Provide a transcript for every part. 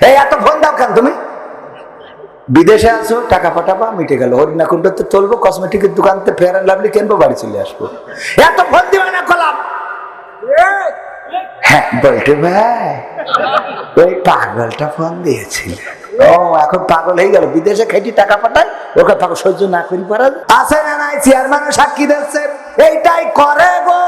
এই এত ফোন দাও কেন তুমি? বিদেশে আছো, টাকা পাঠাবা, মিটে গেল। হরিণাকুণ্ডতে চলবো, কসমেটিকের দোকানতে ফেয়ার অ্যান্ড লাভলি কিনবো, বাড়ি চলে আসবো। এত ফোন দিবে না কলাম। হ্যাঁ বলতে ভাই, ওই পাগলটা ফোন দিয়েছিল। ও এখন পাগল হয়ে গেল, বিদেশে খেটি টাকা পাঠায়, ওকে পাগল সহ্য না করি পারা আছে না নাই? চেয়ারম্যানও সাক্ষী দিচ্ছে এইটাই করে গো।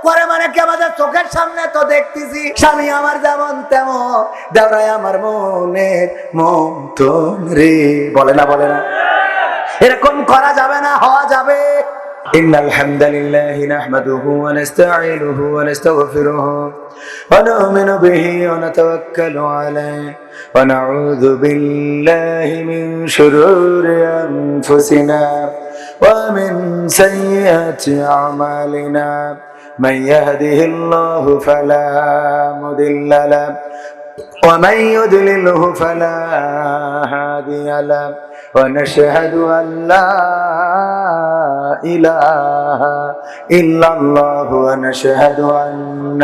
করে মানে কি? আমাদের চোখের সামনে তো দেখতেছি। স্বামী আমার যেমন তেমন, দেওরাই আমার মনের মতন রে। বলে না বলে না? এরকম করা যাবে না, হওয়া যাবে। إن الحمد لله نحمده ونستعينه ونستغفره ونؤمن به ونتوكل عليه ونعوذ بالله من شرور أنفسنا ومن سيئات أعمالنا من يهده الله فلا مضل له ومن يضلله فلا هادي له ونشهد أن لا إله إلا الله ونشهد أن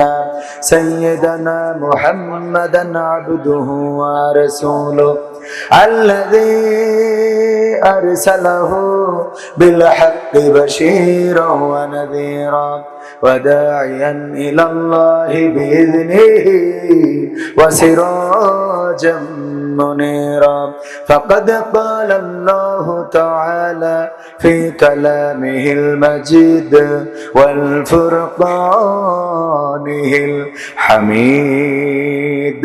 سيدنا محمدا عبده ورسوله الذي أرسله بالحق بشيرا ونذيرا وداعيا إلى الله بإذنه وسراجا منيرا فقد قال الله تعالى في كلامه المجيد والفرقانه الحميد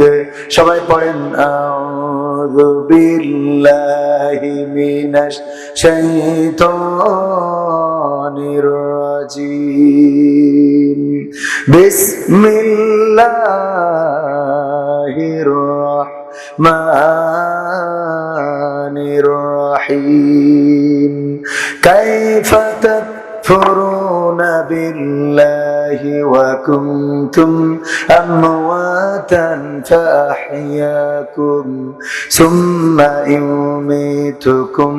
সবাই পড়েন আউযু বিল্লাহি মিনাশ শাইতানির রাজিম বিসমিল্লাহির রাহমানির রহিম কাইফা তাকফুরুনা বিল্লাহি ওয়া কুনতুম আমওয়াতান ফাআহইয়াকুম সুম্মা ইউমীতুকুম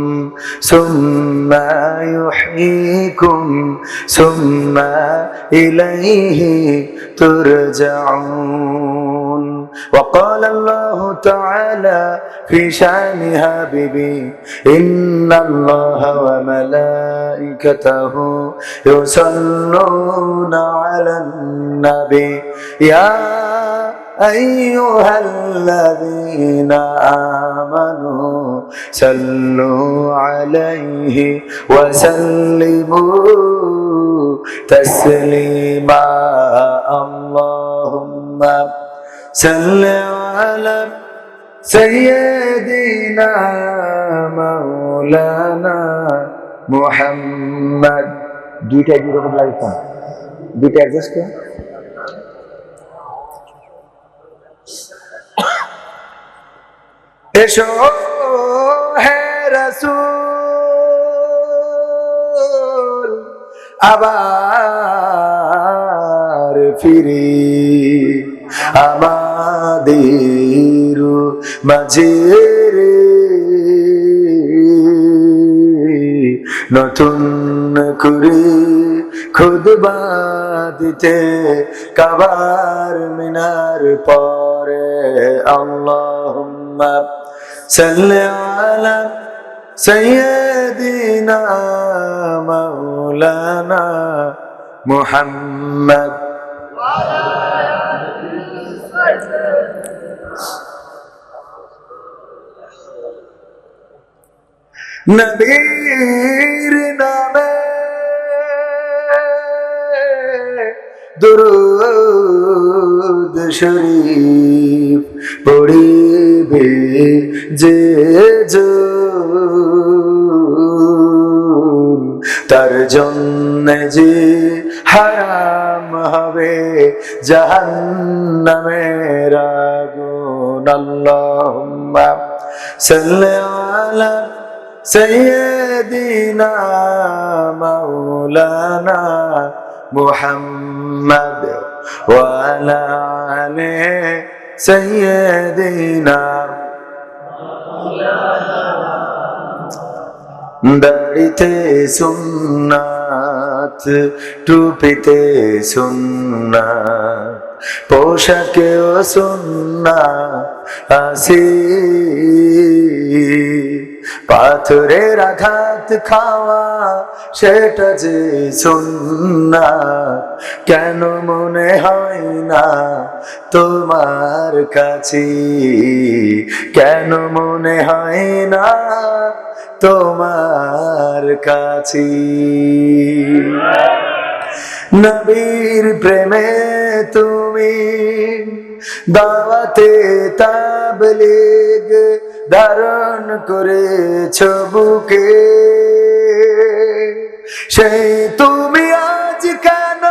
সুম্মা ইউহয়ীকুম সুম্মা ইলাইহি তুরজাউন وقال الله تعالى في شأن حبيبي إن الله وملائكته يصلون على النبي يا أيها الذين آمنوا صلوا عليه وسلموا تسليما اللهم صل على سيدنا مولانا محمد দুইটা যেরকম লাগছে দুইটা অ্যাডজাস্ট করুন এসো হে রাসূল আবার ফিরে আমাদের মাঝে রে নতুন করে খুতবা দিতে কাবার মিনার পরে আল্লাহুম্মা সাল্লি আলা সাইয়্যিদিনা মাওলানা মুহাম্মদ নবীর নামে দুরূদ শরীফ পড়িবে যে তার জন্য যে হারাম হবে জাহান্নামের আগুন আল্লাহুম্মা সাল্লি আলা সাইয়্যিদিনা মাওলানা মুহাম্মদ ওয়া আলা আলি সাইয়্যিদিনা দাড়িতে সুন্নাত টুপিতে সুন্নাত পোশাকেও সুন্না আসি, পাথরের আঘাত খাওয়া সেটা যে সুন্না, কেন মনে হয় না তোমার কাছে, কেন মনে হয় না তোমার কাছে। নবীর প্রেমে তুমি দাওয়াতে তাবলীগ ধারণ করেছ বুকে, সেই তুমি আজ কেন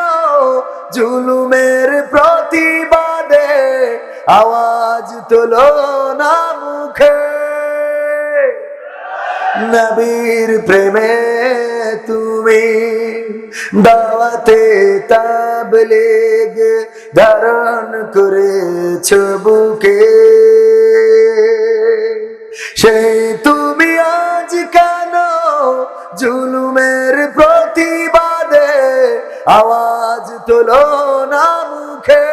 জুলুমের প্রতিবাদে আওয়াজ তোলো না মুখে। নবীর প্রেমে তুমি দাওয়াতে তাবলীগ ধারণ করেছ বুকে, সেই তুমি আজ কেন জুলুমের প্রতিবাদে আওয়াজ তোলো না মুখে।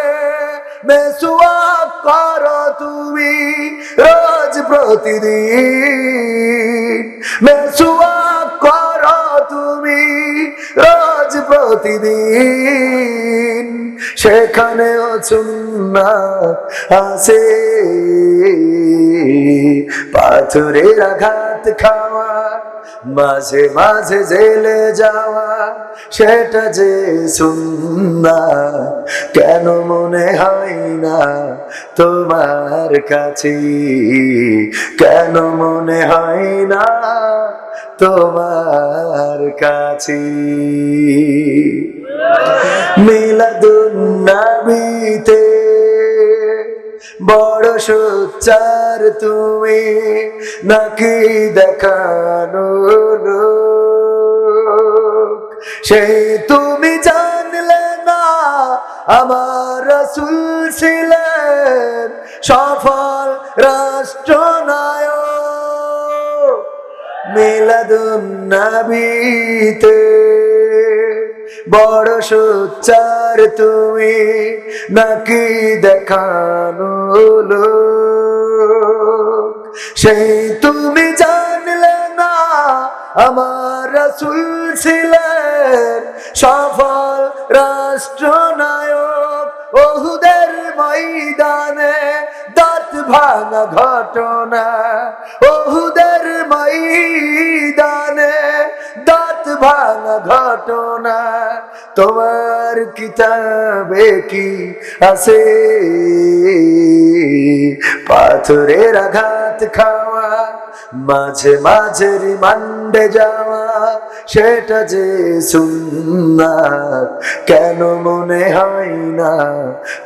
মেসওয়াক করো তুমি রোজ প্রতিদিন, মেসওয়াক করো তুমি রোজ প্রতিদিন, সেখানেও সুন্নাত আছে। পাথরের আঘাত খাওয়া, মাঝে মাঝে জেলে যাওয়া সেটা যে সুন্নাত, কেন মনে হয় না তোমার কাছে, কেন মনে হয় না তোমার কাছে। মিলাদুন নবীতে বড় সোচ্চার তুমি, নাকি দেখানো লোক, সেই তুমি জানলে না আমার রাসূল ছিলেন সফল রাষ্ট্রনায়ক। মিলাদুন নবীতে বড় সোচ্চার তুমি, নাকি দেখানো লোক, সেই তুমি জানলে না আমার রাসূল ছিলেন সফল রাষ্ট্রনায়ক। ওহুদের ময়দানে দাঁত ভাঙা ঘটনা, ওহুদের ময়দানে দাঁত ভাঙা ঘটনা, তোমার কিতাবে কি আছে? পাথরের আঘাত খাওয়া, মাঝে মাঝে রিমান্ডে যাওয়া সেটা যে সুন্নাত, কেন মনে হয় না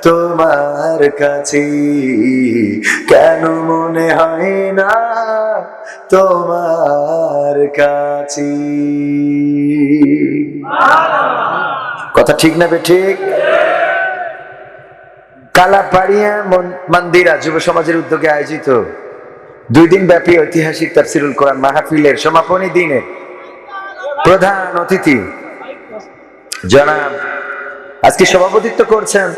তোমার কাছে, কেন মনে হয় না তোমার কাছে। কথা ঠিক না ঠিক? কালাপাড়িয়া মন্দিরা যুব সমাজের উদ্যোগে আয়োজিত 2 দিন ব্যাপী ঐতিহাসিক তাফসিরুল কোরআন মাহফিলের সমাপনী দিনে প্রধান অতিথি জনাব, আজকে সভাপতিত্ব করছেন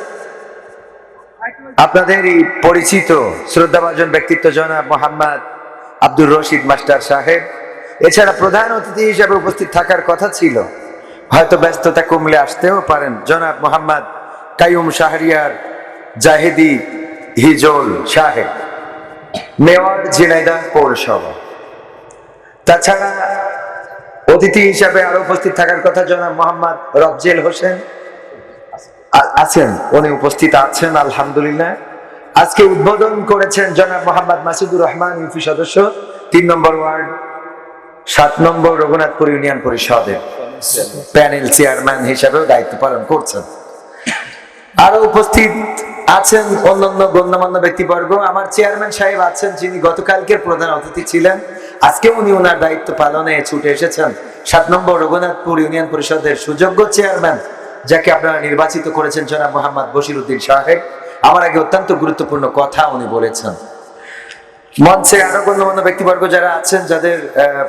আপনাদেরই পরিচিত শ্রদ্ধাভাজন ব্যক্তিত্ব জনাব মোহাম্মদ আব্দুর রশিদ মাস্টার সাহেব। এছাড়া প্রধান অতিথি হিসেবে উপস্থিত থাকার কথা ছিল, হয়তো ব্যস্ততা কমলে আসতেও পারেন, জনাব মোহাম্মদ কাইয়ুম শাহরিয়ার জাহেদি হিজল সাহেব, মেয়র ঝিনাইদহ পৌরসভা। তাছাড়া অতিথি হিসাবে আরো উপস্থিত থাকার কথা জনাব মোহাম্মদ রফজেল হোসেন আছেন, উনি উপস্থিত আছেন আলহামদুলিল্লাহ। আজকে উদ্বোধন করেছেন জনাব মোহাম্মদ মাসুদুর রহমান, ইউপি সদস্য, 3 নম্বর ওয়ার্ড, 7 নম্বর রঘুনাথপুর ইউনিয়ন পরিষদের প্যানেল চেয়ারম্যান হিসাবেও দায়িত্ব পালন করছেন। আরো উপস্থিত আছেন অন্যান্য গণ্যমান্য ব্যক্তিবর্গ। আমার চেয়ারম্যান সাহেব আছেন, যিনি গতকালকের প্রধান অতিথি ছিলেন, আজকে উনি ওনার দায়িত্ব পালনে ছুটে এসেছেন। 7 নম্বর রঘুনাথপুর ইউনিয়ন পরিষদের সুযোগ্য চেয়ারম্যান, যাকে আপনারা নির্বাচিত করেছেন, জনাব মোহাম্মদ বশির উদ্দিন সাহেব। আমার আগে অত্যন্ত গুরুত্বপূর্ণ কথা উনি বলেছেন। মঞ্চে আরো গণ্যমান্য ব্যক্তিবর্গ যারা আছেন, যাদের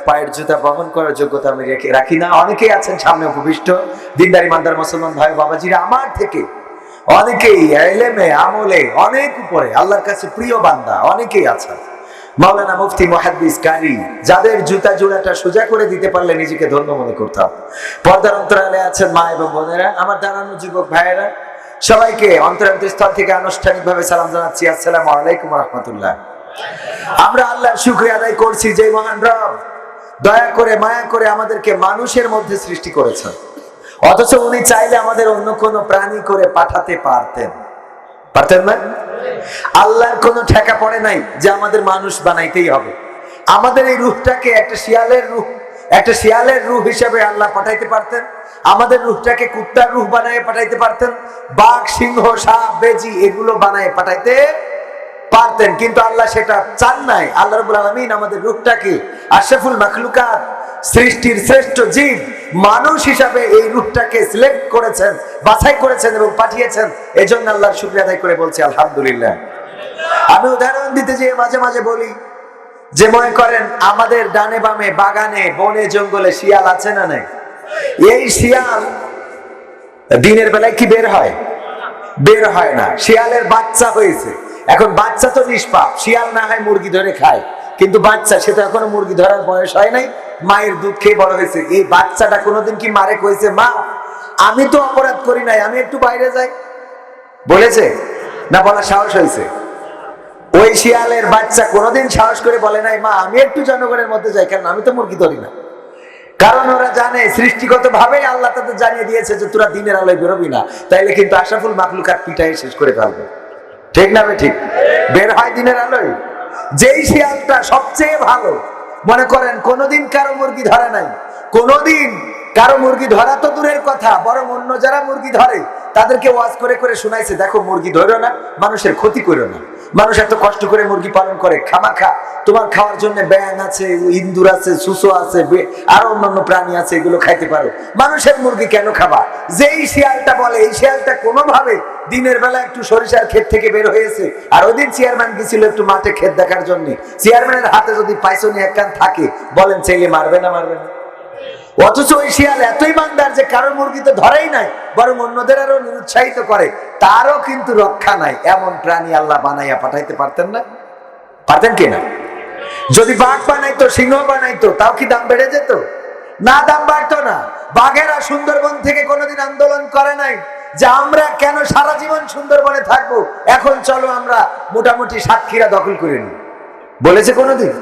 পায়ের জুতা বহন করার যোগ্যতা আমি রাখি না, অনেকেই আছেন সামনে উপবিষ্ট, দিনদার ইমানদার মুসলমান ভাই বাবাজিরা। আমার থেকে অনেকেই ইলমে আমলে অনেক উপরে, আল্লাহর কাছে প্রিয় বান্দা অনেকেই আছে। মাওলানা মুফতি মুহাদ্দিস কারি, যাদের জুতা জোড়াটা সোজা করে দিতে পারলে নিজেকে ধন্য মনে করতাম। পর্দার অন্তরালে আছেন মা এবং বোনেরা, আমার দাঁড়ানো যুবক ভাইয়েরা, সবাইকে অন্তরান্তস্থল থেকে আনুষ্ঠানিকভাবে সালাম জানাচ্ছি, আসসালামু আলাইকুম ওয়া রাহমাতুল্লাহ। আমরা আল্লাহর শুকরিয়া আদায় করছি যে মহান রব দয়া করে মায়া করে আমাদেরকে মানুষের মধ্যে সৃষ্টি করেছেন, অথচ উনি চাইলে আমাদের অন্য কোনো প্রাণী করে পাঠাতে পারতেন না? আল্লাহর কোনো ঠেকা পড়ে নাই যে আমাদের মানুষ বানাইতেই হবে। আমাদের এই রূহটাকে একটা শিয়ালের রূহ হিসেবে আল্লাহ পাঠাইতে পারতেন, আমাদের রূহটাকে কুত্তার রূহ বানায় পাঠাইতে পারতেন, বাঘ সিংহ সাপ বেজি এগুলো বানায় পাঠাইতে পারতেন, কিন্তু আল্লাহ সেটা চান নাই। আল্লাহ রাব্বুল আলামিন আমাদের রূহটাকে আশরাফুল মাখলুকাত, সৃষ্টির শ্রেষ্ঠ জীব মানুষ হিসাবে এই রূহটাকে সিলেক্ট করেছেন, বাছাই করেছেন এবং পাঠিয়েছেন। এজন্য আল্লাহর শুকরিয়া আদায় করে বলছি আলহামদুলিল্লাহ। আমি উদাহরণ দিতে যেয়ে মাঝে মাঝে বলি যে মনে করেন আমাদের ডানে বামে বাগানে বনে জঙ্গলে শিয়াল আছে না নাই? এই শিয়াল দিনের বেলায় কি বের হয়? বের হয় না। শিয়ালের বাচ্চা হয়েছে, এখন বাচ্চা তো নিষ্পাপ, শিয়াল না হয় মুরগি ধরে খায়, কিন্তু বাচ্চা সে তো এখনো মুরগি ধরার বয়স হয় নাই, মায়ের দুধ খেয়ে বড় হয়েছে। এই বাচ্চাটা কোনোদিন কি মারে কইছে মা আমি তো অপরাধ করি নাই, আমি একটু বাইরে যাই? বলেছে না? বলার সাহস হয়েছে? ওই শিয়ালের বাচ্চা কোনোদিন সাহস করে বলে নাই মা আমি একটু জনগণের মধ্যে যাই, কারণ আমি তো মুরগি ধরি না। কারণ ওরা জানে সৃষ্টিগত ভাবে আল্লাহ তাদের জানিয়ে দিয়েছে যে তোরা দিনের আলোয় বেরোবি না, তাইলে কিন্তু আশরাফুল মাখলুকাত পিটাই শেষ করে ফেলবে। ঠিক না? ঠিক। বের হয় দিনের আলোয়। যেই শিয়ালটা সবচেয়ে ভালো, মনে করেন কোনোদিন কারো মুরগি ধরে নাই, কোনোদিন কারো মুরগি ধরা তো দূরের কথা, বরং অন্য যারা মুরগি ধরে তাদেরকে ওয়াজ করে করে শোনাইছে, দেখো মুরগি ধরো না, মানুষের ক্ষতি করো না, মানুষ এত কষ্ট করে মুরগি পালন করে, খামাখা তোমার খাওয়ার জন্য ব্যাঙ আছে, ইন্দুর আছে, সুসো আছে, আরো অন্যান্য প্রাণী আছে, এগুলো খাইতে পারো, মানুষের মুরগি কেন খাবা? যেই শিয়ালটা বলে, এই শিয়ালটা কোনোভাবে দিনের বেলা একটু সরিষার ক্ষেত থেকে বের হয়েছে, আর ওই দিন চেয়ারম্যান গেছিল একটু মাঠে ক্ষেত দেখার জন্য, চেয়ারম্যানের হাতে যদি পাইছনি এক কান থাকে, বলেন চাইলে মারবে না? মারবে না। অথচ ওই শিয়াল এতই ইমানদার যে কারো মুরগি তো ধরেই নাই, বরং অন্যদের আরো নিরুৎসাহিত করে, তারও কিন্তু রক্ষা নাই। এমন প্রাণী আল্লাহ বানাইয়া পাঠাইতে পারতেন না? পারতেন কিনা? যদি বাঘ বানাইতো, সিংহ বানাইতো, তাও কি দাম বেড়ে যেত? না, দাম বাড়তো না। বাঘেরা সুন্দরবন থেকে কোনোদিন আন্দোলন করে নাই যে আমরা কেন সারা জীবন সুন্দরবনে থাকবো, এখন চলো আমরা মোটামুটি সাতক্ষীরা দখল করে নিই, বলেছে কোনোদিন?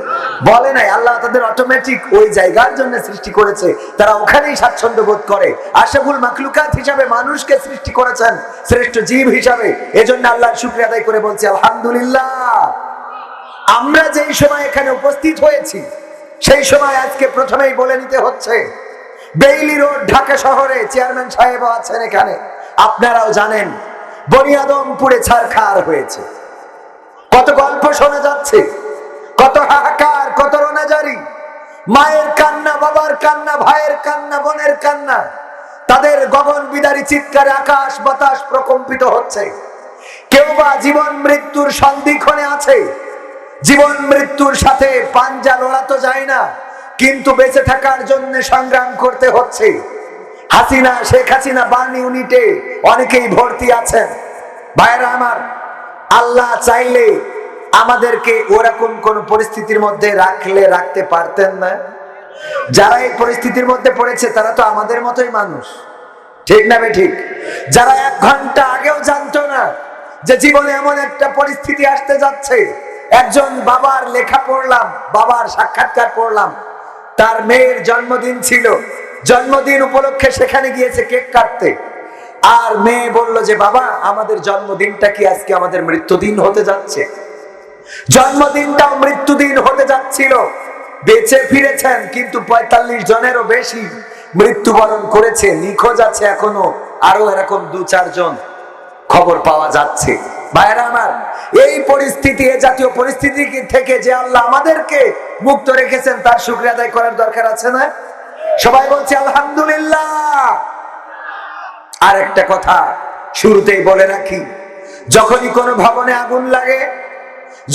বলে নাই। আল্লাহ তাদের অটোমেটিক ওই জায়গার জন্য সৃষ্টি করেছে, তারা ওখানেই স্বাচ্ছন্দ্য বোধ করে। আশরাফুল মাখলুকাত হিসাবে মানুষকে সৃষ্টি করেছেন শ্রেষ্ঠ জীব হিসাবে। এজন্য আল্লাহর শুকরিয়া আদায় করে বলছি আলহামদুলিল্লাহ। আমরা যেই সময় এখানে উপস্থিত হয়েছি, সেই সময় আজকে প্রথমেই বলে নিতে হচ্ছে, বেইলি রোড ঢাকা শহরে চেয়ারম্যান সাহেবও আছেন এখানে, আপনারাও জানেন বনিয়াদমপুরে ছারখার হয়েছে। কত গল্প শোনা যাচ্ছে, কত হাহাকার, কত রোনাজারি, মায়ের কান্না, বাবার কান্না, ভাইয়ের কান্না, বোনের কান্না, তাদের গগন বিদারী চিৎকারে আকাশ বাতাস প্রকম্পিত হচ্ছে। কেউ বা জীবন মৃত্যুর সন্ধিক্ষণে আছে, জীবন মৃত্যুর সাথে পাঞ্জা লড়াতো যায় না, কিন্তু বেঁচে থাকার জন্য সংগ্রাম করতে হচ্ছে। হাসিনা, শেখ হাসিনা বার্ন ইউনিটে অনেকেই ভর্তি আছেন। ভাইরা আমার, আল্লাহ চাইলে আমাদেরকে ওরকম কোন পরিস্থিতির মধ্যে রাখতে পারতেন না। যারা এই পরিস্থিতির মধ্যে পড়েছে তারা তো আমাদের মতোই মানুষ, ঠিক না ঠিক? যারা 1 ঘন্টা আগেও জানতো না যে জীবনে এমন একটা পরিস্থিতি আসতে যাচ্ছে। একজন বাবার লেখা পড়লাম, বাবার সাক্ষাৎকার পড়লাম, তার মেয়ের জন্মদিন ছিল, জন্মদিন উপলক্ষে সেখানে গিয়েছে কেক কাটতে, আর মেয়ে বলল যে বাবা আমাদের জন্মদিনটা কি আজকে আমাদের মৃত্যুদিন হতে যাচ্ছে? জন্মদিনটাও মৃত্যুদিন হতে যাচ্ছিল। বেঁচে ফিরেছেন, কিন্তু 45 জনেরও বেশি মৃত্যুবরণ করেছে, নিখোঁজ আছে এখনো আরো এরকম 2-4 জন খবর পাওয়া যাচ্ছে। ভাইরা আমার, এই পরিস্থিতি, এই জাতীয় পরিস্থিতি থেকে যে আল্লাহ আমাদেরকে মুক্ত রেখেছেন তার শুকরিয়া আদায় করার দরকার আছে না? সবাই বলছে আলহামদুলিল্লাহ। আর একটা কথা শুরুতেই বলে রাখি, যখনই কোনো ভবনে আগুন লাগে,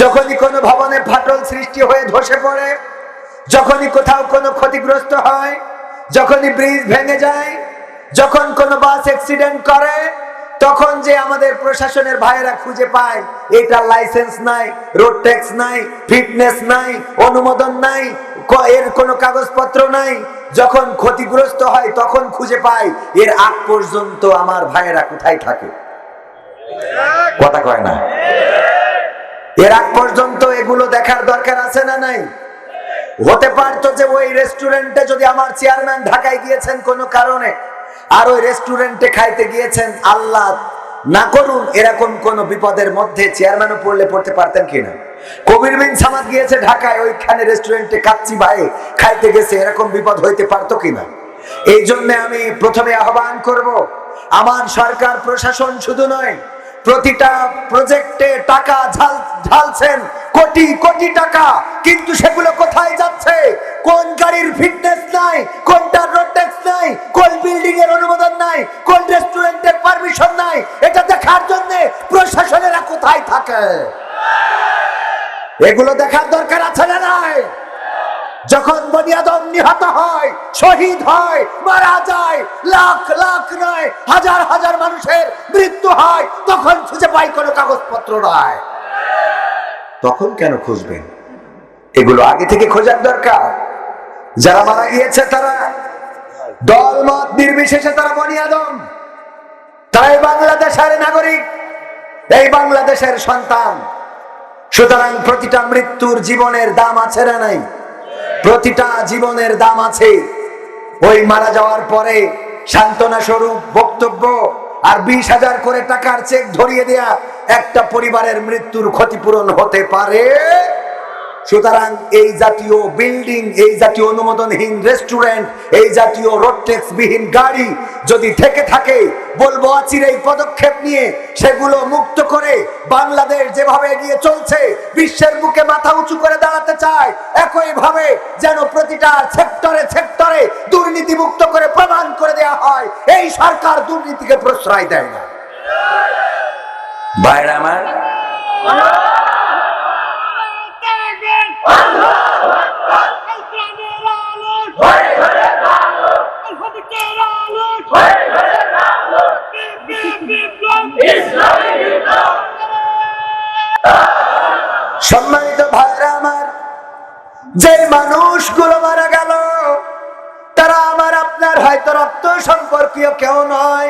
যখনই কোনো ভবনে ফাটল সৃষ্টি হয়ে ধসে পড়ে, যখনই কোথাও কোনো ক্ষতিগ্রস্ত হয়, যখনই ব্রিজ ভেঙে যায়, যখন কোনো বাস অ্যাক্সিডেন্ট করে, তখন যে আমাদের প্রশাসনের ভাইয়েরা খুঁজে পায় এটা লাইসেন্স নাই, রোড ট্যাক্স নাই, ফিটনেস নাই, অনুমোদন নাই, এর কোনো কাগজপত্র নাই, যখন ক্ষতিগ্রস্ত হয় তখন খুঁজে পায়। এর আগ পর্যন্ত আমার ভাইয়েরা কোথায় থাকে? কথা কয় না। এর আগ পর্যন্ত এগুলো দেখার দরকার আছে না নাই? হতে পারতো যে ওই রেস্টুরেন্টে যদি আমার চেয়ারম্যান ঢাকায় গিয়েছেন কোনো কারণে, আর ওই রেস্টুরেন্টে খাইতে গিয়েছেন, আল্লাহ না করুন এরকম কোন বিপদের মধ্যে চেয়ারম্যানও পড়তে পারতেন কিনা? কবির বিন সামাদ গিয়েছে ঢাকায়, ওইখানে রেস্টুরেন্টে কাচ্চি ভাই খাইতে গেছে, এরকম বিপদ হইতে পারতো কিনা? এই জন্য আমি প্রথমে আহ্বান করব, আমার সরকার প্রশাসন শুধু নয়, প্রতিটা প্রজেক্টে টাকা ঢালছেন, কোটি কোটি টাকা, কিন্তু সেগুলো কোথায় যাচ্ছে? কোন গাড়ির ফিটনেস নাই, কোনটার রোড ট্যাক্স নাই, কোন বিল্ডিং এর অনুমোদন নাই, কোন রেস্টুরেন্টের পারমিশন নাই, এটা দেখার জন্য প্রশাসনেরা কোথায় থাকে? এগুলো দেখার দরকার আছে না নাই? যখন বনি আদম নিহত হয়, শহীদ হয়, মারা যায়, লাখ লাখ নয় হাজার হাজার মানুষের মৃত্যু হয়, তখন খুঁজে পাই কোনো কাগজপত্র নয়। তখন কেন খুঁজবেন? এগুলো আগে থেকে খোঁজার দরকার। যারা মারা গিয়েছে তারা দল মত নির্বিশেষে তারা বনি আদম, তারাই বাংলাদেশের নাগরিক, এই বাংলাদেশের সন্তান। সুতরাং প্রতিটা মৃত্যুর জীবনের দাম আছে না নাই? প্রতিটা জীবনের দাম আছে। ওই মারা যাওয়ার পরে সান্ত্বনা স্বরূপ বক্তব্য আর 20,000 করে টাকার চেক ধরিয়ে দেয়া একটা পরিবারের মৃত্যুর ক্ষতিপূরণ হতে পারে। সুতরাং এই জাতীয় বিল্ডিং, এই জাতীয় অনুমোদনহীন রেস্টুরেন্ট, এই জাতীয় রোড ট্যাক্স বিহীন গাড়ি যদি থেকে থাকে, বলবো অচিরেই পদক্ষেপ নিয়ে সেগুলো মুক্ত করে বাংলাদেশ যেভাবে এগিয়ে চলছে, বিশ্বের বুকে মাথা উঁচু করে দাঁড়াতে চায়, একইভাবে যেন প্রতিটা সেক্টরে সেক্টরে দুর্নীতি মুক্ত করে প্রমাণ করে দেয়া হয় এই সরকার দুর্নীতিকে প্রশ্রয় দেয় না। ভাইরা আমার, সম্মানিত ভাইরা আমার, যে মানুষগুলো মারা গেল তারা আমার আপনার হয়তো রক্ত সম্পর্কীয় কেউ নয়।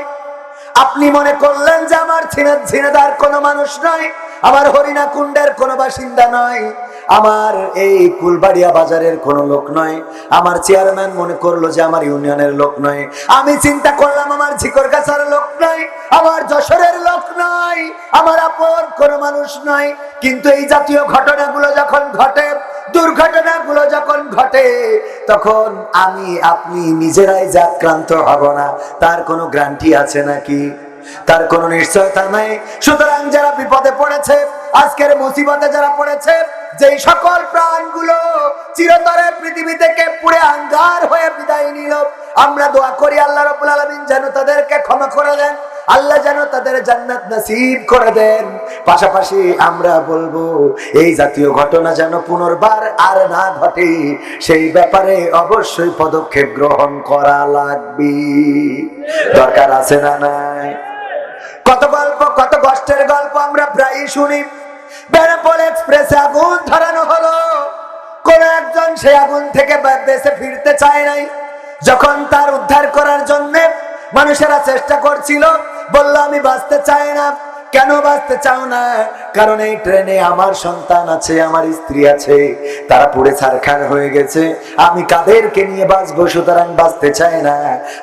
আপনি মনে করলেন যে আমার ঝিনেদার কোনো মানুষ নয়, আমার হরিণা কুণ্ডের কোনো বাসিন্দা নয়, আমার এই কুলবাড়িয়া বাজারের কোনো লোক নয়, আমার চেয়ারম্যান মনে করলো যে আমার ইউনিয়নের লোক নয়, আমি চিন্তা করলাম আমার ঝিকরগাছার লোক নয়, আমার যশোরের লোক নয়, আমার আপন কোনো মানুষ নয়। কিন্তু এই জাতীয় ঘটনাগুলো যখন ঘটে, দুর্ঘটনাগুলো যখন ঘটে, তখন আমি আপনি নিজেরাই যে আক্রান্ত হব না তার কোনো গ্যারান্টি আছে নাকি? তার কোনো নিশ্চয়তা নাই। সুতরাং যারা বিপদে পড়েছে, আজকের মুসিবতে যারা পড়েছে, যেই সকল প্রাণগুলো চিরতরে পৃথিবী থেকে পুড়ে আঙ্গার হয়ে বিদায় নিল, আমরা দোয়া করি আল্লাহ রাব্বুল আলামিন যেন তাদেরকে ক্ষমা করে দেন, আল্লাহ যেন তাদের জান্নাত নসিব করে দেন। পাশাপাশি আমরা বলবো এই জাতীয় ঘটনা যেন পুনর্বার আর না ঘটে, সেই ব্যাপারে অবশ্যই পদক্ষেপ গ্রহণ করা লাগবে। দরকার আছে না নাই? কত গল্প, কত কষ্টের গল্প আমরা প্রায়ই শুনি। বেনাপোল এক্সপ্রেসে আগুন ধরানো হলো, কোন একজন সেই আগুন থেকে বেঁচে ফিরতে চায় নাই। যখন তার উদ্ধার করার জন্য মানুষেরা চেষ্টা করছিল, বলল আমি বাঁচতে চাই না। কেন বাঁচতে চাও না? কারণ এই ট্রেনে আমার সন্তান আছে, আমার স্ত্রী আছে, তারা পুড়ে ছারখার হয়ে গেছে, আমি কাদেরকে নিয়ে বাঁচবো? সুতরাং বাঁচতে চাই না।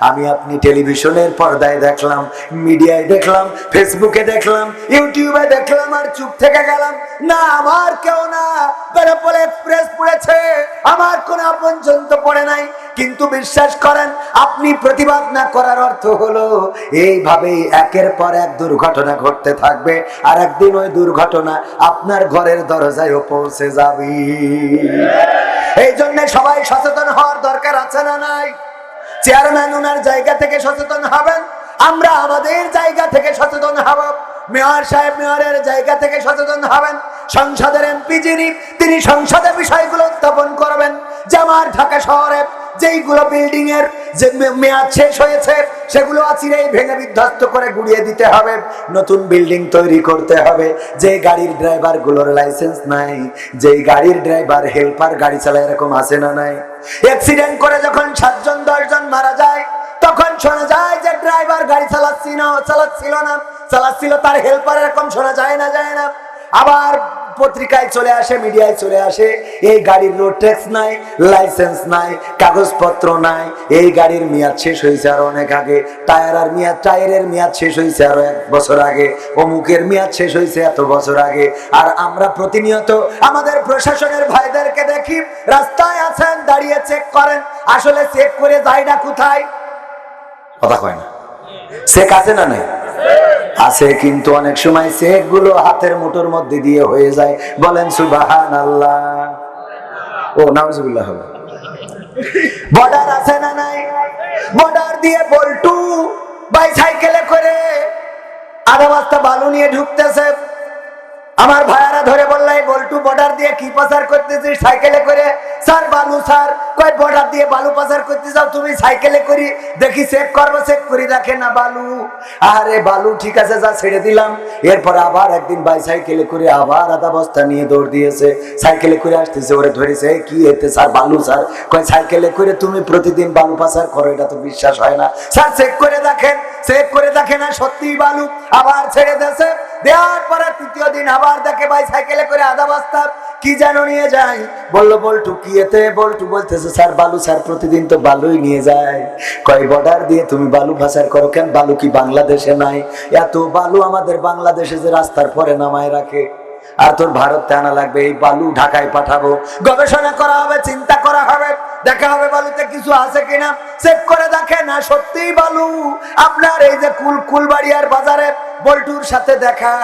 আমি আপনি টেলিভিশনের পর্দায় দেখলাম, মিডিয়ায় দেখলাম, ফেসবুকে দেখলাম, ইউটিউবে দেখলাম, আর চুপ থেকে গেলাম। না, আমার কেউ না, বেনাপোল এক্সপ্রেস পড়েছে, আমার কোন আপনজন তো পড়ে নাই। কিন্তু বিশ্বাস করেন, আপনি প্রতিবাদ না করার অর্থ হলো এইভাবে একের পর এক দুর্ঘটনা ঘটতে থাকবে, আর একদিন ওই দুর্ঘটনা আপনার ঘরের দরজায়ও পৌঁছে যাবে। এই জন্য সবাই সচেতন হওয়ার দরকার আছে না নাই? চেয়ারম্যান ওনার জায়গা থেকে সচেতন হবেন, আমরা আমাদের জায়গা থেকে সচেতন হব, মেয়র সাহেব মেয়রের জায়গা থেকে সচেতন হবেন, সংসদের এমপি যিনি তিনি সংসদে বিষয়গুলো উত্থাপন করবেন, যে আমার ঢাকা শহরে যেইগুলো বিল্ডিং এর যে মেয়াদ শেষ হয়েছে সেগুলো আছিরেই ভেঙে বিধ্বস্ত করে গুড়িয়ে দিতে হবে, নতুন বিল্ডিং তৈরি করতে হবে। যে গাড়ির ড্রাইভার গুলোর লাইসেন্স নাই, যেই গাড়ির ড্রাইভার হেল্পার গাড়ি চালায়, এরকম আছে না নাই? অ্যাক্সিডেন্ট করে যখন 7 জন 10 জন মারা যায় তখন শোনা যায় যে ড্রাইভার গাড়ি চালাচ্ছিল তার হেল্পার, এরকম শোনা যায় না? যায় না? আবার পত্রিকায় চলে আসে, মিডিয়ায় চলে আসে, এই গাড়ির রোড ট্যাক্স নাই, লাইসেন্স নাই, কাগজপত্র নাই, এই গাড়ির মেয়াদ শেষ হয়েছে আরো অনেক আগে, টায়ারের মেয়াদ শেষ হয়েছে আরো 1 বছর আগে, অমুকের মেয়াদ শেষ হয়েছে এত বছর আগে। আর আমরা প্রতিনিয়ত আমাদের প্রশাসনের ভাইদেরকে দেখি রাস্তায় আছেন, দাঁড়িয়ে চেক করেন, আসলে চেক করে যায়টা কোথায়? কথা কয় না। চেক আছে না নাই? আছে, কিন্তু অনেক সময় চেক গুলো হাতের মুঠোর মধ্যে দিয়ে হয়ে যায়। বলেন সুবহানাল্লাহ। ও নাউজুবিল্লাহ। হবে বর্ডার আছে না নাই? বর্ডার দিয়ে বল্টু বাইসাইকেলে করে আধা বস্তা বালু নিয়ে ঢুকতেছে। আমার ভাইয়ারা ধরে বলল, এই বল্টু বর্ডার দিয়ে কি পাচার করতেছিস সাইকেলে করে? স্যার বালু স্যার। কয় বর্ডার দিয়ে বালু পাচার করতে যাও তুমি সাইকেলে করি? দেখি চেক করবো, চেক করি, দেখে না বালু। আরে বালু ঠিক আছে, যা ছেড়ে দিলাম। এরপরে আবার একদিন বাইসাইকেলে করে আবার আধা বস্তা নিয়ে দৌড় দিয়েছে, সাইকেলে করে আসতেছে, ওরে ধরেছে, কি এতে স্যার বালু স্যার। কয় সাইকেলে করে তুমি প্রতিদিন বালু পাচার করো, এটা তো বিশ্বাস হয় না। স্যার চেক করে দেখেন, চেক করে দেখেন, না সত্যি বালু। আবার ছেড়ে দিয়েছে, দেওয়ার পরে তৃতীয় দিন আবার দেখে বাইসাইকেলে করে আধা বস্তা কি যেন নিয়ে যায়। বললো বল্টু কি এতে? বল্টু বলতেছে, স্যার বালু স্যার, প্রতিদিন তো বালুই নিয়ে যায়। কয় বর্ডার দিয়ে তুমি বালু পাচার করো কেন? বালু কি বাংলাদেশে নাই? এত বালু আমাদের বাংলাদেশে যে রাস্তার পরে নামায় রাখে, আর তোর ভারতে আনা লাগবে, এই বালু ঢাকায় পাঠাবো, গবেষণা করা হবে, চিন্তা করা হবে, দেখা হবে বালুতে কিছু আছে কিনা, চেক করে দেখে না সত্যিই বালু। আপনার এই যে কুলবাড়িয়ার বাজারে বল্টুর সাথে দেখা,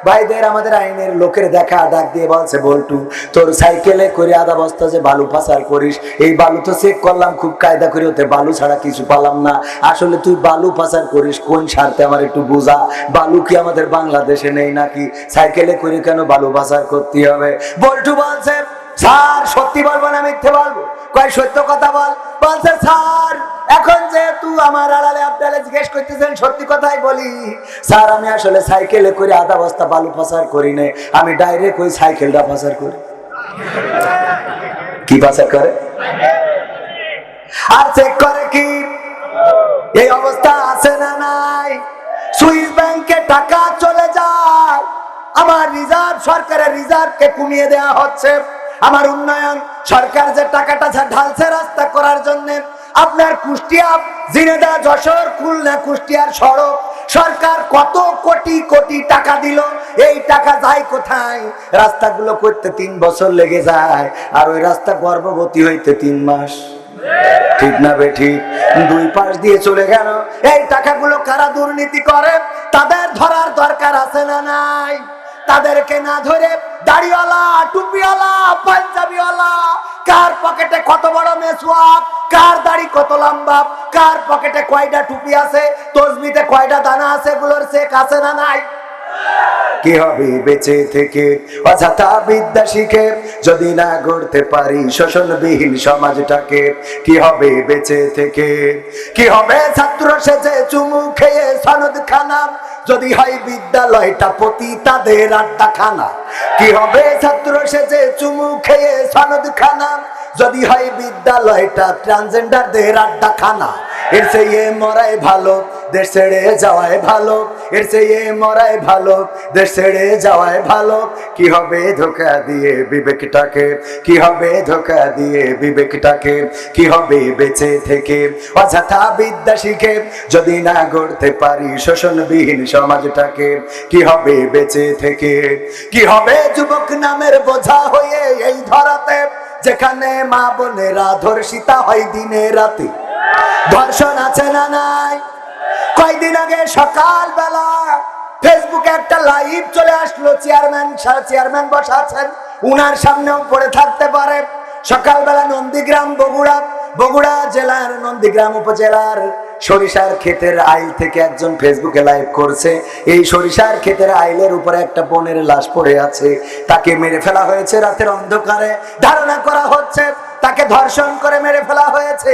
ভাইদের আমাদের আইনের লোকের দেখা, ডাক দিয়ে বলছে, বল্টু তোর সাইকেলে করে আধা বস্তা যে বালু পাচার করিস, এই বালু তো চেক করলাম খুব কায়দা করে, ওতে বালু ছাড়া কিছু পালাম না। আসলে তুই বালু পাচার করিস কোন স্বার্থে আমার একটু বুঝা। বালু কি আমাদের বাংলাদেশে নেই নাকি? সাইকেলে করে কেন বালু পাচার করতে হবে? বল্টু বলছে, স্যার সত্যি বলবো না মিথ্যে বলবো? কয় সত্য কথা বল। বলছে, স্যার এখন যেহেতু আমার আড়ালে আপনারা জিজ্ঞেস করতেছেন, সত্যি কথাই বলি স্যার, আমি আসলে সাইকেলে করে আধা বস্তা বালু পাচার করি না, আমি ডাইরেক্ট ওই সাইকেলটা পাচার করি। কি পাচার করে? আর চেক করে কি? এই অবস্থা আছে না নাই? সুইস ব্যাংকে টাকা চলে যায়, আমার রিজার্ভ, সরকারের রিজার্ভকে কমিয়ে দেওয়া হচ্ছে। আমার উন্নয়ন সরকার যে টাকাটা ঢালছে রাস্তা করার জন্য, আপনার কুষ্টিয়া, ঝিনাইদহ, যশোর, খুলনা, কুষ্টিয়ার সড়ক সরকার কত কোটি কোটি টাকা দিল, এই টাকা যায় কোথায়? রাস্তাগুলো করতে 3 বছর লেগে যায়, আর ওই রাস্তা গর্ভবতী হইতে 3 মাস। ঠিক না বেঠিক? 2 পাশ দিয়ে চলে গেল। এই টাকাগুলো কারা দুর্নীতি করে তাদের ধরার দরকার আছে না নাই? তাদেরকে না ধরে দাড়িওয়ালা, টুপিওয়ালা, পাঞ্জাবিওয়ালা, কার পকেটে কত বড় মেসওয়াক, কার দাড়ি কত লম্বা, কার পকেটে কয়টা টুপি আছে, তসবিতে কয়টা দানা আছে, এগুলোর চেক আছে না নাই? কি হবে বেঁচে থেকে অযথা বিদ্যা শিখে যদি না গড়তে পারি শোষণবিহীন সমাজটাকে? কি হবে বেঁচে থেকে? কি হবে ছাত্র সেজে চুমু খেয়ে সনদ খানা যদি হয় বিদ্যালয়টা পতি তাদের আড্ডাখানা? কি হবে ছাত্র সেজে চুমু খেয়ে সনদ খানা যদি হয় বিদ্যালয়টা ট্রান্সজেন্ডারদের আড্ডাখানা? এর চেয়ে মরাই ভালো দেশ ছেড়ে যাওয়াই ভালো, এর চেয়ে মরাই ভালো দেশ ছেড়ে যাওয়াই ভালো। কি হবে ধোঁকা দিয়ে বিবেকটাকে? কি হবে ধোঁকা দিয়ে বিবেকটাকে? কি হবে বেঁচে থেকে অযথা বিদ্যা শিখে যদি না গড়তে পারি শোষণবিহীন সমাজটাকে? কি হবে বেঁচে থেকে? কি হবে যুবক নামের বোঝা হয়ে এই ধরাতে, যেখানে মা বোনেরা ধর্ষিতা হয় দিনে রাতে? ধর্ষণ আছে না নাই? কয়দিন আগে সকালবেলা ফেসবুকে একটা লাইভ চলে আসলো, চেয়ারম্যান বসা আছেন, উনার সামনেও পড়ে থাকতে পারে। সকালবেলা নন্দীগ্রাম, বগুড়া জেলার নন্দীগ্রাম উপজেলার সরিষার ক্ষেতের আইল থেকে একজন ফেসবুকে লাইভ করছে। এই সরিষার ক্ষেতের আইলের উপরে একটা বোনের লাশ পড়ে আছে, তাকে মেরে ফেলা হয়েছে রাতের অন্ধকারে। ধারণা করা হচ্ছে তাকে ধর্ষণ করে মেরে ফেলা হয়েছে।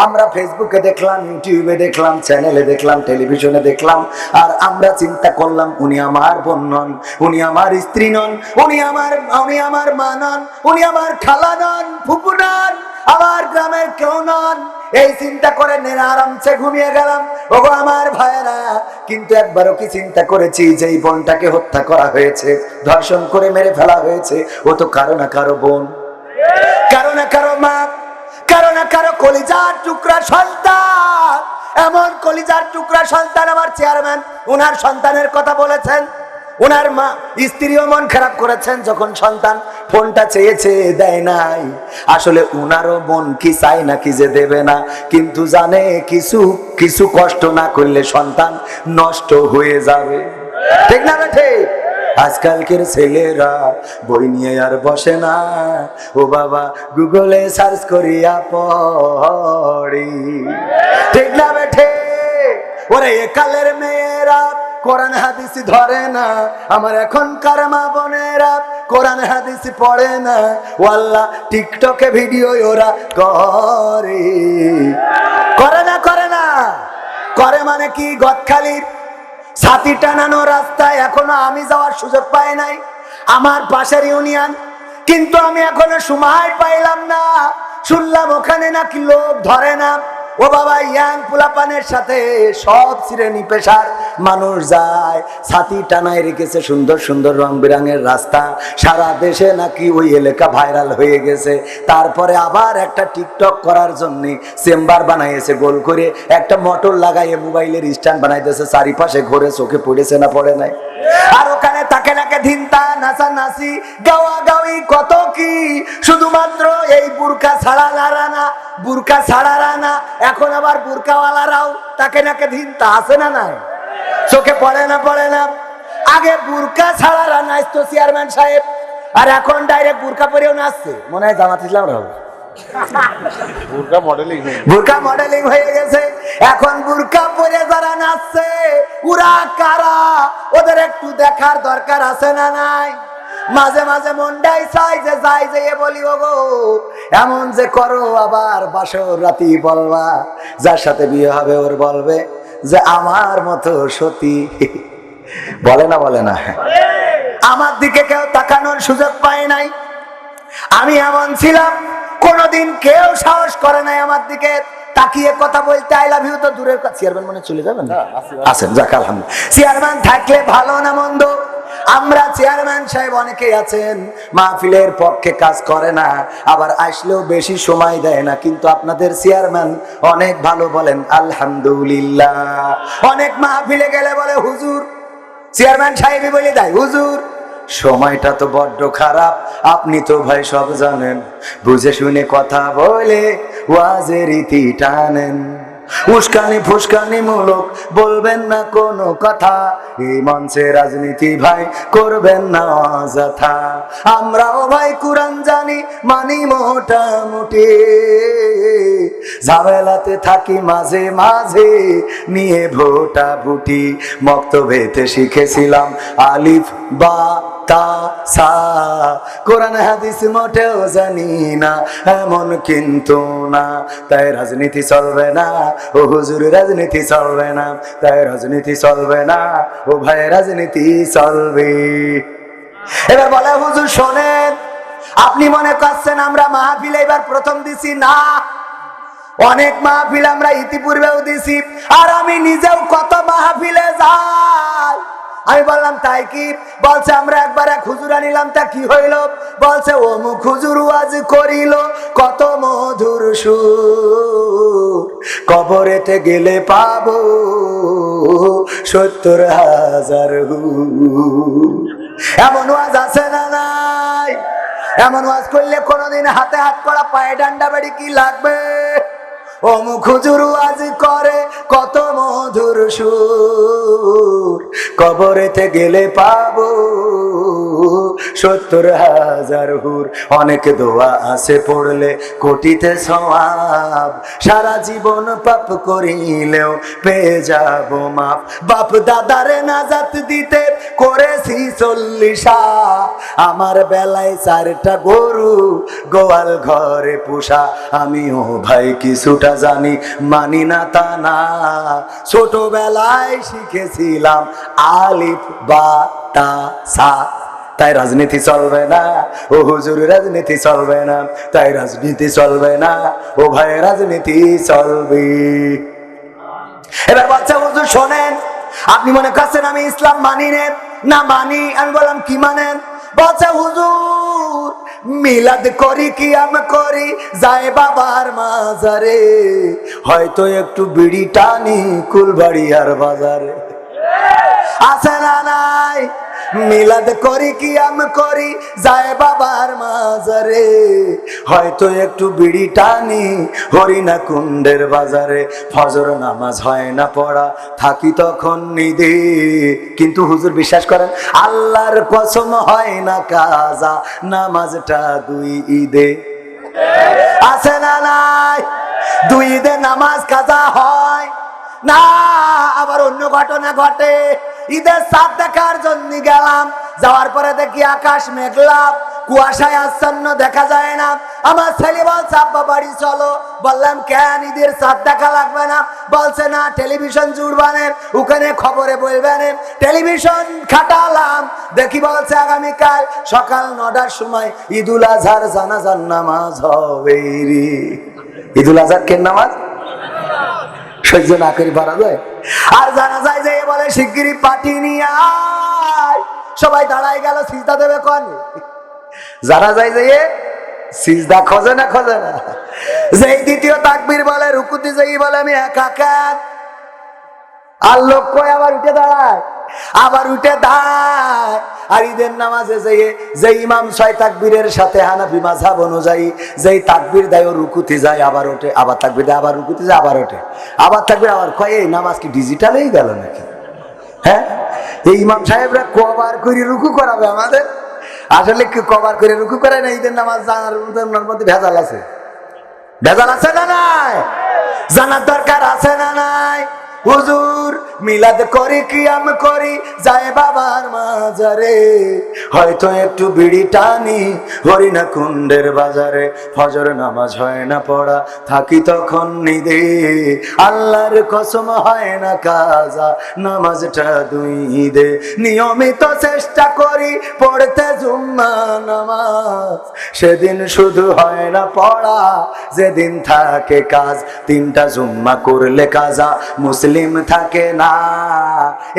আমরা ফেসবুকে দেখলাম, ইউটিউবে দেখলাম, চ্যানেলে দেখলাম, টেলিভিশনে দেখলাম, আর আমরা চিন্তা করলাম উনি আমার বোন নন, উনি আমার স্ত্রী নন, উনি আমার মা নন, উনি আমার খালা নন, ফুপু নন, আমার গ্রামের কেউ নন। এই চিন্তা করে আরামসে ঘুমিয়ে গেলাম। ওগো আমার ভাইয়েরা, কিন্তু একবারও কি চিন্তা করেছি যে এই বোনটাকে হত্যা করা হয়েছে, ধর্ষণ করে মেরে ফেলা হয়েছে, ও তো কারো না কারো বোন, কারো না কারো মা, কারো না কারো কলিজার টুকরা সন্তান। এমন কলিজার টুকরা সন্তান আমার চেয়ারম্যান উনার সন্তানের কথা বলেছেন। উনার মা স্ত্রীও মন খারাপ করেছেন যখন সন্তান ফোনটা চেয়েছে, দেয় নাই। আসলে উনারও মন কি চাই নাকি যে দেবে না, কিন্তু জানে কিছু কিছু কষ্ট না করলে সন্তান নষ্ট হয়ে যাবে। ঠিক না ঠিক? আজকালকের ছেলেরা বই নিয়ে আর বসে না, ও বাবা গুগলে সার্চ করিয়া পড়ি। ঠিক না বেঠে? ওরে একালের মেয়েরা কোরআন হাদিস ধরে না, আমার এখনকার মা বোনেরা কোরআন হাদিস পড়ে না। ও আল্লাহ, টিকটকে ভিডিও ওরা করে, করে না, করে না, করে মানে কি? গদখালির ছাতি টানানো রাস্তায় এখনো আমি যাওয়ার সুযোগ পাই নাই, আমার পাশের ইউনিয়ন, কিন্তু আমি এখনো সময় পাইলাম না। শুনলাম ওখানে নাকি লোক ধরে না। ও বাবা, ইয়াং পোলাপানের সাথে সব শ্রেণী পেশার মানুষ যায়, ছাতি টানায় রেখেছে, সুন্দর সুন্দর রং বেরঙের রাস্তা, সারা দেশে নাকি ওই এলাকা ভাইরাল হয়ে গেছে। তারপরে আবার একটা টিকটক করার জন্য চেম্বার বানাইছে গোল করে, একটা মোটর লাগাইয়ে মোবাইলের স্ট্যান্ড বানাইতেছে, চারিপাশে ঘুরে, চোখে পড়েছে না পড়ে নাই? আর ওখানে তাকে নাকে ধিনতা, নাচানাচি, গাওয়া গাওয়ি, কত কি, শুধুমাত্র এই বুরকা ছাড়া না, বুরকা ছাড়া না, এখন আবার বুরকাওয়ালারাও তাকে নাকে ধিনতা, আছে না নাই? চোখে পড়ে না, পড়ে না? আগে বুরকা ছাড়া নাচতো চেয়ারম্যান সাহেব, আর এখন ডাইরেক্ট বুরকা পরেও নাচছে। মনে হয় জামাত ইসলাম রাও বুরকা মডেলিং হয়ে গেছে। এখন বুরকা পরে যারা নাচছে ওরা কারা, ওদের একটু দেখার দরকার আছে না নাই? মাঝে মাঝে মনটাই চাই যে যাই যে বলি, ওগো এমন যে করো, আবার বাসর রাতি বলবা, যার সাথে বিয়ে হবে ওর বলবে যে আমার মতো সতী। বলে না, বলে না? আমার দিকে কেউ তাকানোর সুযোগ পায় নাই। আমি এমন ছিলাম, কোনদিন কেউ সাহস করে নাই আমার দিকে তাকিয়ে কথা বলতে। আই লাভ ইউ তো দূরের কথা। চেয়ারম্যান মনে চলে যাবেন? আছেন, যাক আলহামদুলিল্লাহ। চেয়ারম্যান থাকলে ভালো না মন্দ? আমরা চেয়ারম্যান সাহেব অনেকেই আছেন মাহফিলের পক্ষে কাজ করে না, আবার আসলেও বেশি সময় দেয় না, কিন্তু আপনাদের চেয়ারম্যান অনেক ভালো, বলেন আলহামদুলিল্লাহ। অনেক মাহফিলে গেলে বলে হুজুর, চেয়ারম্যান সাহেবই বলে দেয় হুজুর সময়টা তো বড্ড খারাপ, আপনি তো ভাই সব জানেন, বুঝে শুনে কথা বলে ওয়াজের রীতি টানেন, উস্কানি ফুসকানি মূলক বলবেন না কোনো কথা, এই মঞ্চে রাজনীতি ভাই করবেন না অযথা। আমরাও ভাই কোরআন জানি, মানি মোটামুটি, ঝামেলাতে থাকি মাঝে মাঝে নিয়ে ভোটা ভুটি। মক্তবেতে শিখেছিলাম আলিফ বা তা সা, কোরআন হাদিস মোটেও জানি না, এমন কিন্তু না, তাই রাজনীতি চলবে না, ও হুজুর রাজনীতি চলবে না, তাই রাজনীতি চলবে না, ও ভাই রাজনীতি চলবে। এবার বলে হুজুর শোনেন, আপনি মনে করছেন আমরা মাহফিলে এবার প্রথম দিছি? না, অনেক মাহফিল আমরা ইতিপূর্বেও দিছি, আর আমি নিজেও কত মাহফিলে যাই। আমি বললাম তাই কি? বলছে আমরা একবার এক হুজুর আনিলাম, তা কি হইল? বলছে অমুক হুজুর ওয়াজ করিল, কত মধুর সুর, কবরেতে গেলে পাবো ৭০,০০০ হুর। এমন ওয়াজ আছে না নাই? এমন ওয়াজ করলে কোনদিন হাতে হাত করা, পায়ে ডান্ডা বাড়ি কি লাগবে? অমুক হুজুর ওয়াজ করে কত মধুর সুর, কবরেতে গেলে পাবো 70,000 হুর। অনেক দোয়া আছে পড়লে কোটিতে সওয়াব, সারা জীবন পাপ করিলেও পেয়ে যাব মাপ। বাপ দাদারে নাজাত দিতে করেছি 40, আমার বেলায় 4টা গরু গোয়াল ঘরে পোষা। আমিও ভাই কিছুটা জানি, মানি না তা না, ছোটবেলায় শিখেছিলাম আলিফ বা তা সা। তাই রাজনীতি চলবে না ও হুজুর, রাজনীতি চলবে না, তাই রাজনীতি চলবে না ও ভাই, রাজনীতি চলবে। এবার বাচ্চা হুজুর শোনেন, আপনি মনে করছেন আমি ইসলাম মানি না মানি। আমি বললাম কি মানেন? বলছে হুজুর মিলাদ করি, কিয়াম করি, যায় বাবার মাজারে, হয়তো একটু বিড়ি টানি কুলবাড়িয়ার বাজারে। আছে না নাই? মিলাদ করি, কিয়াম করি, যায় বাবার মাজারে, হয়তো একটু বিড়ি টানি হরিণা কুণ্ডের বাজারে। ফজর নামাজ হয় না পড়া, থাকি তখন নিদে, কিন্তু হুজুর বিশ্বাস করেন আল্লাহর কসম হয় না কাজা, নামাজটা 2 ঈদে। আছে না নাই? 2 ঈদে নামাজ কাজা হয় না। আবার অন্য ঘটনা ঘটে, ঈদের চাঁদ দেখার জন্য গেলাম, যাওয়ার পরে দেখি আকাশ মেঘলা, কুয়াশায় আচ্ছন্ন, দেখা যায় না। আমার ছেলে বলছে আব্বা বাড়ি চলো। বললাম কেন, ঈদের চাঁদ দেখা লাগবে না? বলছে না, টেলিভিশন জুড়বানে, ওখানে খবরে বলবেন। টেলিভিশন খাটালাম, দেখি বলছে আগামীকাল সকাল 9টার সময় ঈদুল আজহার জানাজার নামাজ হবে রে। ঈদুল আজহার কে নামাজ সহ্য না করি পারা যায়? আর জানা যায় যে বলে শিগগিরই পাটি নিয়ে আয়, সবাই দাঁড়ায় গেল, সিজদা দেবে কোন? জানা যায় যে সিজদা খোঁজে না যেই দ্বিতীয় তাকবীর বলে, রুকুতে যেই বলে আমি একাকার, আর লোক কয় আবার উঠে দাঁড়ায়, আবার উঠে দাঁড়ায়। আর ঈদের নামাজে যে ইমাম 6 তাকবীরের সাথে হানাফি মাযহাব অনুযায়ী যেই তাকবীর দেয় ও রুকুতে যায়, আবার ওঠে, আবার তাকবীর দেয়, আবার রুকুতে যায়, আবার ওঠে, আবার তাকবীর, আবার কয় এই নামাজ কি ডিজিটাল হয়ে গেল নাকি? হ্যাঁ, এই ইমাম সাহেবরা কবার করে রুকু করাবে আমাদের? আসলে কি কবার করে রুকু করে না? ঈদের নামাজ জানার মধ্যে ভেজাল আছে, ভেজাল আছে না নাই? জানার দরকার আছে না নাই? হুজুর মিলাদ করি, কিয়াম করি, যায় বাবার মাজারে, হয়তো একটু বিড়ি টানি হরিণা কুণ্ডের বাজারে। ফজর নামাজ হয় না পড়া, থাকি তখন নিদে, আল্লাহর কসম হয় না কাজা, নামাজটা 2 ঈদে। নিয়মিত চেষ্টা করি পড়তে জুম্মা নামাজ, সেদিন শুধু হয় না পড়া, যেদিন থাকে কাজ। 3টা জুম্মা করলে কাজা মুসলিম থাকে না,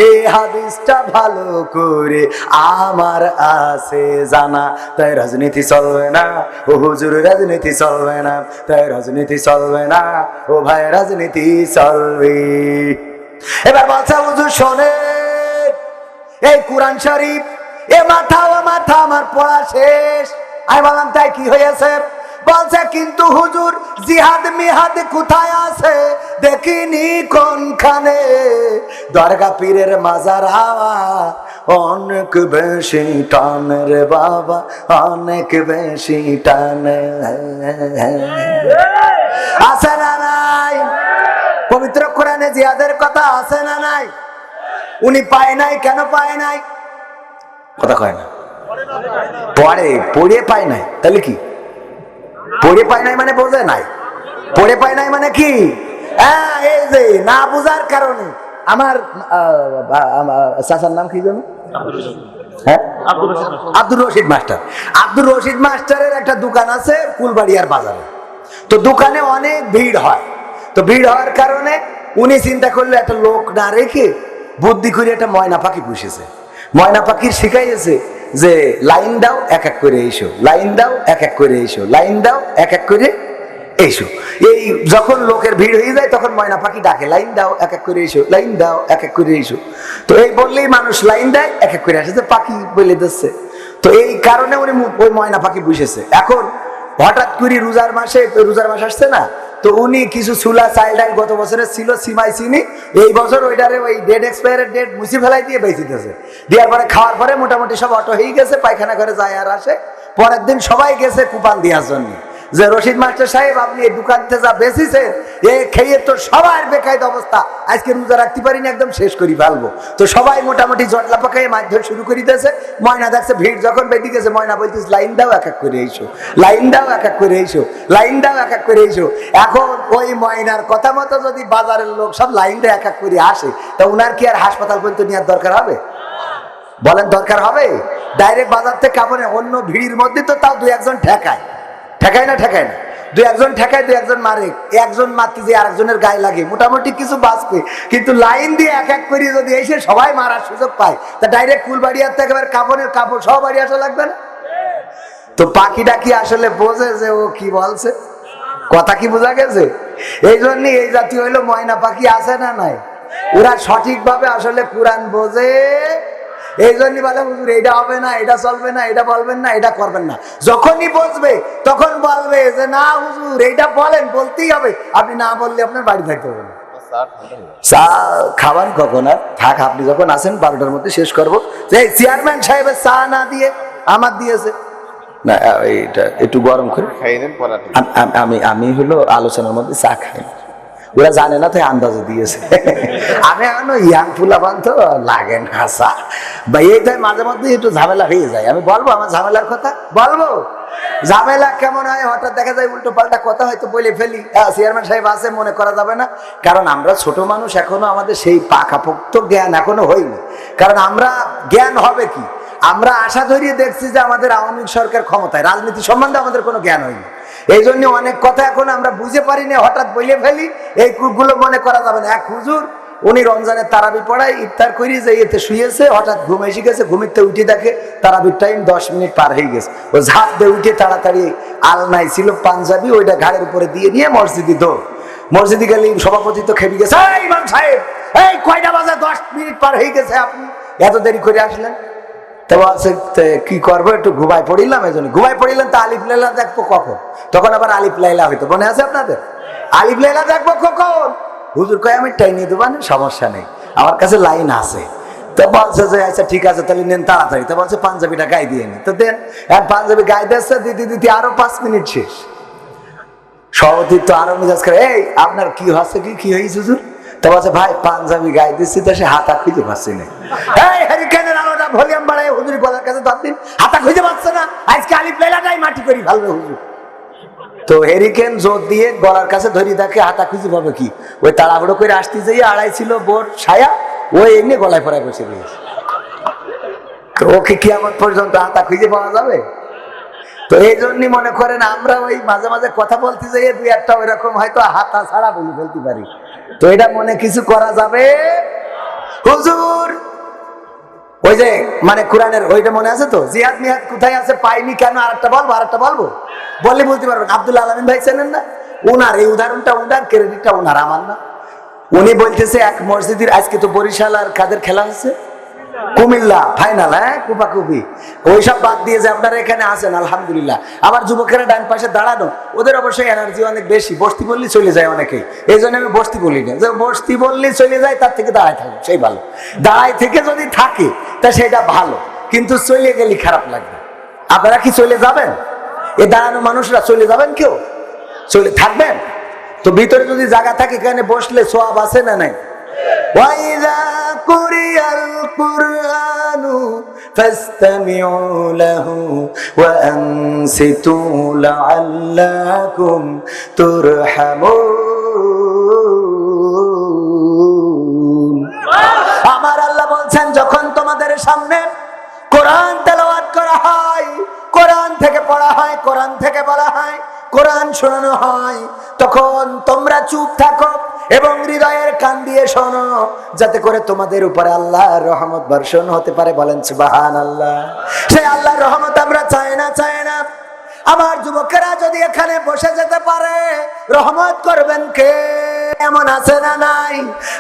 এই হাদিসটা ভালো করে আমার আছে জানা। তাই রাজনীতি চলবে না ও হুজুর, রাজনীতি চলবে না, তাই রাজনীতি চলবে না ও ভাই, রাজনীতি চলবে। এবার বলছে হুজুর শোনে, এই কুরআন শরীফ এ মাথা ও মাথা আমার পড়া শেষ। আমি বললাম তাই কি হয়েছে? বলছে কিন্তু হুজুর জিহাদ মিহাদ কোথায় আছে দেখিনি কোনখানে, দরগা পীরের মাজার হাওয়া অনেক বেশি টানে রে বাবা, অনেক বেশি টানে। আছে না নাই? পবিত্র কোরআনে জিহাদের কথা আছে না নাই? উনি পায় নাই, কেন পায় নাই? কথা কয় না, পড়ে পায় নাই। তাহলে কি পড়ে পায় নাই মানে বোঝে নাই? পড়ে পায় নাই মানে কি? হ্যাঁ, এই যে না বোঝার কারণে। আমার চাচার নাম কি জানো? হ্যাঁ, আব্দুর রশিদ মাস্টার। আব্দুর রশিদ মাস্টারের একটা দোকান আছে ফুলবাড়িয়ার বাজারে। তো দোকানে অনেক ভিড় হয়। তো ভিড় হওয়ার কারণে উনি চিন্তা করলে একটা লোক না রেখে বুদ্ধি করে একটা ময়না পাখি পুষেছে। ময়না পাখির শিখাইছে যে লাইন দাও, এক এক করে এসো, লাইন দাও, এক এক করে এসো, লাইন দাও, এক এক করে এসো। এই যখন লোকের ভিড় হয়ে যায় তখন ময়না পাখি ডাকে, লাইন দাও, এক এক করে এসো, লাইন দাও, এক এক করে এসো। তো এই বললেই মানুষ লাইন দেয়, এক এক করে আসে, যে পাখি বলে দিচ্ছে। তো এই কারণে উনি ওই ময়না পাখি বুঝেছে। এখন হঠাৎ করে রোজার মাস আসছে না, তো উনি কিছু চুলা চাল ডাল গত বছরের ছিল সিমাই চিনি, এই বছর ওইটারে ওই ডেট এক্সপায়ারের ডেট মুছে ফেলাই দিয়ে বেঁচেছে। দেওয়ার পরে খাওয়ার পরে মোটামুটি সব অটো হয়ে গেছে, পায়খানা করে যায় আর আসে। পরের দিন সবাই গেছে কুপান দেওয়ার জন্য, যে রশিদ মাস্টার সাহেব আপনি এই দোকান থেকে যা বেঁচেছেন এ খেয়ে তো সবার বেকায়দা অবস্থা, আজকে রোজা রাখতে পারিনি, একদম শেষ করি ফেলবো। তো সবাই মোটামুটি জটলা পাকায় মাছ ধরে শুরু করে দিয়েছে। ময়না দেখছে ভিড় যখন বেঁধে গেছে, ময়না বলতেছে লাইন দাও এক এক করে এইসো, লাইন দাও এক এক করে এইসো, লাইন দাও এক এক করে এইসো। এখন ওই ময়নার কথা মতো যদি বাজারের লোক সব লাইন দিয়ে এক এক করে আসে, তা উনার কি আর হাসপাতাল পর্যন্ত নেওয়ার দরকার হবে? বলেন দরকার হবে? ডাইরেক্ট বাজার থেকে কাপড়ে অন্য ভিড়ির মধ্যে তো তাও দুই একজন ঠেকায়, ঠেকায় না ঠেকায় না, দুই একজন ঠেকায়, দুই একজন মারে, একজন মারতে যে আরেকজনের গায়ে লাগে, মোটামুটি কিছু বাঁচবে। কিন্তু লাইন দিয়ে এক এক করে যদি এসে সবাই মারার সুযোগ পায়, তা ডাইরেক্ট ফুলবাড়িয়ার থেকে একেবারে কাপড়ের কাপড় সব বাড়ি আসা লাগবে না? তো পাখিটা কি আসলে বোঝে যে ও কি বলছে? কথা কি বোঝা গেছে? এই জন্য এই জাতীয় হইলো ময়না পাখি আছে না নাই, ওরা সঠিকভাবে আসলে কোরআন বোঝে। এই জন্য বলে হুজুর এটা হবে না, এটা চলবে না, এটা বলবেন না, এটা করবেন না। যখনই বসবে তখন বলবে যে না হুজুর এইটা বলেন, বলতেই হবে, আপনি না বললে আপনার বাড়ি থাকতে হবে না। চা খাবার কখন? আর থাক, আপনি যখন আসেন 12টার মধ্যে শেষ করবো। এই চেয়ারম্যান সাহেবের চা না দিয়ে আমার দিয়েছে না, এইটা একটু গরম করে আমি হলো আলোচনার মধ্যে চা খাই, ওরা জানে না, তাই আন্দাজে দিয়েছে। আমি এখনো ইয়াং ফুলাবান তো লাগে না চা বা এইটাই মাঝে মধ্যে একটু ঝামেলা হয়ে যায়। আমি বলবো আমার ঝামেলার কথা, বলবো ঝামেলা কেমন হয়, হঠাৎ দেখা যায় উল্টো পাল্টা কথা হয়তো বলে ফেলি। চেয়ারম্যান সাহেব আছে মনে করা যাবে না, কারণ আমরা ছোট মানুষ, এখনো আমাদের সেই পাকাপোক্ত জ্ঞান এখনো হয়নি। কারণ আমরা জ্ঞান হবে কি, আমরা আশা ধরিয়ে দেখছি যে আমাদের আওয়ামী লীগ সরকার ক্ষমতায়, রাজনীতি সম্বন্ধে আমাদের কোনো জ্ঞান হয়নি। এই জন্য অনেক কথা এখন আমরা বুঝে পারি না, হঠাৎ বলে ফেলি। এইগুলো মনে করা যাবে না। এক হুজুর উনি রমজানের তারাবি পড়ায়, ইফতার করি যে এতে শুয়েছে, হঠাৎ ঘুম এসে গেছে, ঘুমিতে উঠে দেখে তারাবির টাইম 10 মিনিট পার হয়ে গেছে। ও ঝাঁপ দিয়ে উঠে তাড়াতাড়ি আলনায় ছিল পাঞ্জাবি, ওইটা ঘাড়ের উপরে দিয়ে নিয়ে মসজিদে দৌড়। মসজিদে গেলে সভাপতি তো খেপে গেছে, এই ইমাম সাহেব এই কয়টা বাজে, 10 মিনিট পার হয়ে গেছে, আপনি এত দেরি করে আসলেন? তো বলছে কি করবো, একটু ঘুমাই পড়িলাম। এই জন্য ঘুমাই পড়িলাম, তা আলিফ লাইলা দেখবো কখন? তখন আবার আলিফ লাইলা হইতো, মনে আছে আপনাদের? আলিফ লাইলা দেখবো কখন? হুজুর কয় আমি টাইনিয়ে দেবো, সমস্যা নেই, আমার কাছে লাইন আছে। তো বলছে যে আচ্ছা ঠিক আছে তাহলে নেন তাড়াতাড়ি। তো বলছে পাঞ্জাবিটা গায়ে দিয়ে নি। তো দেন, আর পাঞ্জাবি গায়ে দিচ্ছে, দিতে দিতে আরো 5 মিনিট শেষ। সভাপতি তো আরো মেজাজ করে, এই আপনার কি হচ্ছে, কি হয়েছে হুজুর? তো বলছে ভাই পাঞ্জাবি গায়ে দিচ্ছি তো সে হাতা খুঁজে পাচ্ছি না। এই হ্যারিকেনের আলোটা ভলিউম বাড়ায় হুজুর গলার কাছে 10 দিন হাতা খুঁজে পাচ্ছে না, আজকে আলিফ লাইলাটাই মাটি করি ভালো হুজুর। তো হেরিকেন জোর দিয়ে গলার কাছে ধরি তাকে, হাতা খুঁজে পাবে কি? ওই তাড়াহুড়ো করে আসতে যাই, আড়াই ছিল বোর ছায়া, ওই এমনি গলায় পড়ায় বসে রয়েছে। তো ওকে কিয়ামত পর্যন্ত হাতা খুঁজে পাওয়া যাবে? তো এই জন্যই মনে করেন আমরা ওই মাঝে মাঝে কথা বলতে যাই, দুই একটা ওই রকম হয়তো হাতা ছাড়া বলে ফেলতে পারি। তো এটা মনে কিছু করা যাবে? হুজুর ওই যে মানে কোরআনের ওইটা মনে আছে তো, জিহাদ মিহাদ কোথায় আছে পাইনি কেন? আরেকটা বলবো বললে বলতে পারবেন। আব্দুল আলামিন ভাই চেনেন না? উনার এই উদাহরণটা, উনার ক্রেডিটটা উনার, আমার না। উনি বলতেছে এক মসজিদের, আজকে তো বরিশাল আর কাদের খেলা হচ্ছে, কুমিল্লা ফাইনাল, হ্যাঁ কুপাকুপি, ওইসব বাদ দিয়ে যে আপনারা এখানে আছেন আলহামদুলিল্লাহ। আমার যুবকেরা ডান পাশে দাঁড়ানো, ওদের অবশ্যই এনার্জি অনেক বেশি, বস্তি বললেই চলে যায় অনেকেই, এই জন্য আমি বস্তি বলি না। যে বস্তি বললেই চলে যায় তার থেকে দাঁড়ায় থাকবে সেই ভালো। দাঁড়ায় থেকে যদি থাকে তা সেটা ভালো, কিন্তু চলে গেলে খারাপ লাগবে। আপনারা কি চলে যাবেন? এই দাঁড়ানো মানুষরা চলে যাবেন? কেউ চলে থাকবেন? তো ভিতরে যদি জায়গা থাকে এখানে বসলে সওয়াব আছে না নাই? ওয়াইযা কুরিয়াল কুরআনু ফাসতামিউ লাহু ওয়া আনসিতু লাআল্লাকুম তুরহামুন। আমার আল্লাহ বলছেন যখন তোমাদের সামনে কোরআন তেলাওয়াত করা হয়, কোরআন থেকে পড়া হয়, কোরআন থেকে বলা হয়, কোরআন শোনানো হয়, তখন তোমরা চুপ থাকো এবং হৃদয়ের কান দিয়ে শোনো, যাতে করে তোমাদের উপরে আল্লাহর রহমত বর্ষণ হতে পারে। বলেন সুবহানাল্লাহ। সেই আল্লাহর রহমত আমরা চাই না। আমার যুবকেরা যদি এখানে বসে যেতে পারে, রহমত করবেন কে? এমন আছে না নাই?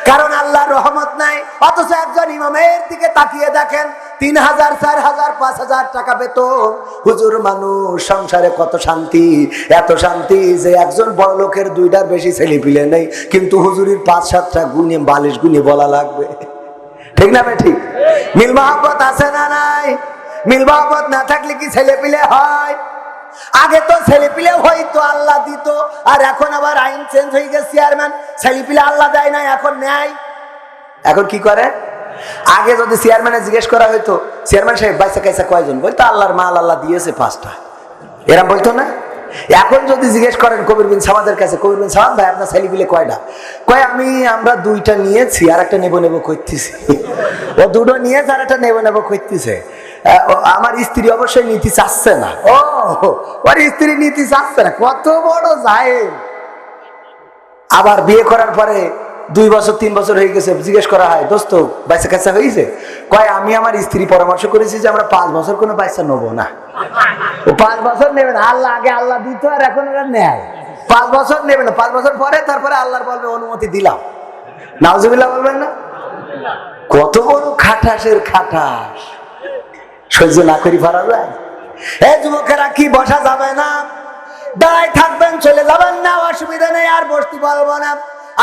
কারণ আল্লাহর রহমত নাই, অথচ একজন ইমামের দিকে তাকিয়ে দেখেন ৩,০০০, ৪,০০০, ৫,০০০ টাকা বেতন। হুজুর মানুষ সংসারে কত শান্তি, এত শান্তি যে একজন বড় লোকের 2টার বেশি ছেলে পিলে নেই, কিন্তু হুজুরের ৫-৭টা গুণে বালিশ গুণে বলা লাগবে। ঠিক না ভাই? ঠিক। মিল মহব্বত আছে না নাই? মিল মহব্বত না থাকলে কি ছেলে পিলে হয়? আগে তো ছেলে পিলে হইতো, আল্লাহ দিত, আর এখন আবার আইন চেঞ্জ হয়ে গেছে, চেয়ারম্যান ছেলে পিলে আল্লাহ দেয় না, এখন নেয়। এখন কি করে? আগে যদি চেয়ারম্যানে জিজ্ঞেস করা হইতো, চেয়ারম্যান সাহেব বাইসা কাইসা কয়জন, বলতো আল্লাহর মাল আল্লাহ দিয়েছে 5টা, এরম বলতো না? এখন যদি জিজ্ঞেস করেন কবির বিন সামাদের কাছে, কবির বিন সামাদ ভাই আপনার ছেলে পিলে কয়টা? কয় আমরা 2টা নিয়েছি, আর একটা নেবো করতেছি। ও 2টো নিয়েছে, আর একটা নেবো করতেছে। আমার স্ত্রী অবশ্যই নীতি চাচ্ছে না। ও ওর স্ত্রী নীতি চাচ্ছে না, কত বড় জাহেল। আবার বিয়ে করার পরে 2 বছর 3 বছর হয়ে গেছে, জিজ্ঞেস করা হয় দোস্ত বাচ্চা কাচ্চা হয়েছে? কয় আমি আমার স্ত্রী পরামর্শ করেছি যে আমরা 5 বছর কোনো বাচ্চা নেবো না। ও 5 বছর নেবে না, আল্লাহ আগে আল্লাহ দিত, আর এখন ওরা নেয়। 5 বছর নেবে না, 5 বছর পরে তারপরে আল্লাহর বলবে অনুমতি দিলাম। নাউজুবিল্লাহ বলবেন না? কত বড় খাটাসের খাটাস, সহ্য না করি পারা যায়? এই যুবকেরা, কি বসা যাবে না? দাঁড়ায় থাকবেন, চলে যাবেন না, অসুবিধা নেই, আর বসতে বলবো না।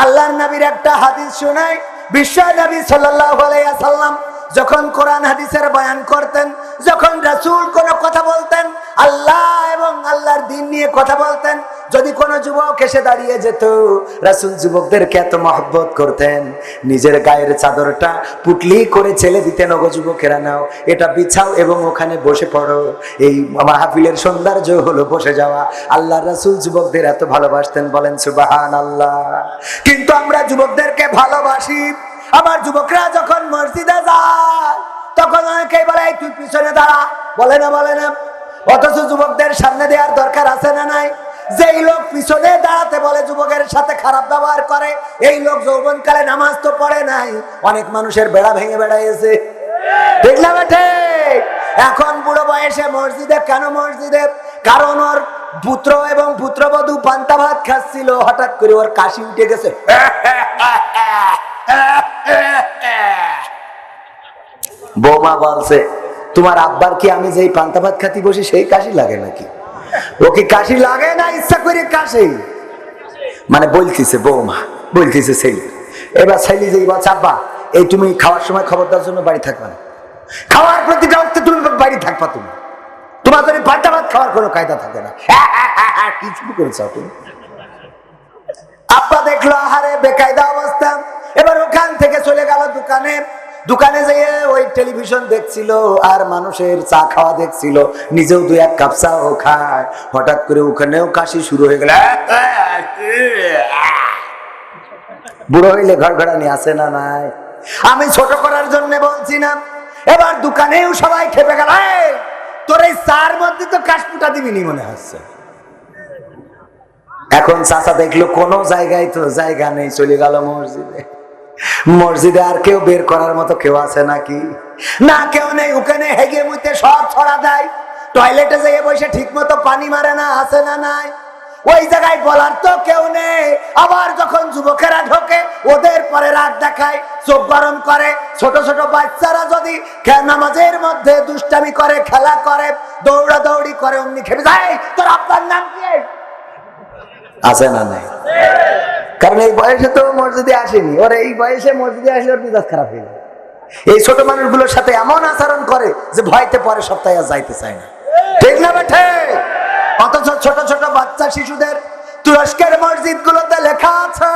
আল্লাহর নবীর একটা হাদিস শোনাই। বিশ্ব নবী সাল্লাল্লাহু আলাইহি ওয়াসাল্লাম যখন কোরআন হাদিসের বয়ান করতেন, যখন রাসূল কোনো কথা বলতেন, আল্লাহ এবং আল্লাহর দ্বীন নিয়ে কথা বলতেন, যদি কোনো যুবক এসে দাঁড়িয়ে যেত, রাসূল যুবকদেরকে এত মহব্বত করতেন, নিজের গায়ের চাদরটা পুটলি করে ছেলে দিতেন, ওগো যুবকেরা নাও এটা বিছাও এবং ওখানে বসে পড়ো। এই মাহফিলের সৌন্দর্য হলো বসে যাওয়া। আল্লাহর রাসূল যুবকদের এত ভালোবাসতেন, বলেন সুবহানাল্লাহ। কিন্তু আমরা যুবকদেরকে ভালোবাসি, আমার যুবকরা যখন মসজিদে যায় তখন অনেকেই বলে তুই পিছনে দাঁড়া, বলে না। অথচ যুবকদের সামনে দেওয়ার দরকার আছে না নাই? যেই লোক পিছনে দাঁড়াতে বলে, যুবকের সাথে খারাপ ব্যবহার করে, এই লোক যৌবনকালে নামাজ তো পড়ে নাই, অনেক মানুষের বেড়া ভেঙে বেড়াইছে। ঠিক না বেঠে? এখন বুড়ো বয়সে মসজিদে কেন মসজিদে? কারণ ওর পুত্র এবং পুত্রবধূ পান্তা ভাত খাচ্ছিল, হঠাৎ করে ওর কাশি উঠে গেছে। বৌমা বলছে, তোমার আব্বার কি আমি যেই পান্তা ভাত খাতি বসি সেই কাশি লাগে নাকি? ও কি কাশি লাগে না ইচ্ছা করে কাশি? মানে বলতেছে বৌমা, বলতেছে ছেলে। এবার ছেলে যে বলছে, আব্বা এই তুমি খাওয়ার সময় খবরদার জন্য বাড়ি থাকবা না, খাওয়ার প্রতিটা অর্থে তুমি বাড়ি থাকবা, তোমার যদি পান্তা ভাত খাওয়ার কোনো কায়দা থাকে না। কি শুরু করেছ তুমি? আব্বা দেখলো আহারে বেকায়দা অবস্থা, এবার ওখান থেকে চলে গেল দোকানে যেয়ে ওই টেলিভিশন দেখছিল আর মানুষের চা খাওয়া দেখছিল, নিজেও 2-1 কাপ চাও খায়। হঠাৎ করে ওখানেও কাশি শুরু হয়ে গেল। বুড়ো হইলে ঘড়ঘড়ানি আছে না নাই? আমি ছোট করার জন্য বলছি না। এবার দোকানেও সবাই খেপে গেল, তোর এই চার মধ্যে তো কাশপুটা দিবিনি মনে হচ্ছে। এখন চাচা দেখলো কোনো জায়গায় তো জায়গা নেই, চলে গেল মসজিদে। আর কেউ বের করার মতো কেউ আছে নাকি? না, কেউ নেই। ওখানে হেগে মুতে সব ছড়া দেয়, টয়লেটে যেয়ে বসে ঠিক মতো পানি মারে না, আছে না নাই? ওই জায়গায় বলার তো কেউ নেই। আবার যখন যুবকেরা ঢোকে ওদের পরে রাগ দেখায়, চোখ গরম করে। ছোট ছোট বাচ্চারা যদি নামাজের মধ্যে দুষ্টামি করে, খেলা করে, দৌড়াদৌড়ি করে, অমনি খেপে যায়, তোর আব্বার নাম কি? আছে না নাই? কারণ এই বয়সে তো মসজিদে আসেনি, ওর এই বয়সে মসজিদে আসলে ওর মেজাজ খারাপ হয়ে যায়। এই ছোট মানুষগুলোর সাথে এমন আচরণ করে যে ভয়তে পরে সপ্তাহে আর যাইতে চায় না। ঠিক না বেঠে? অথচ ছোট ছোট বাচ্চা শিশুদের তুরস্কের মসজিদ গুলোতে লেখা আছে,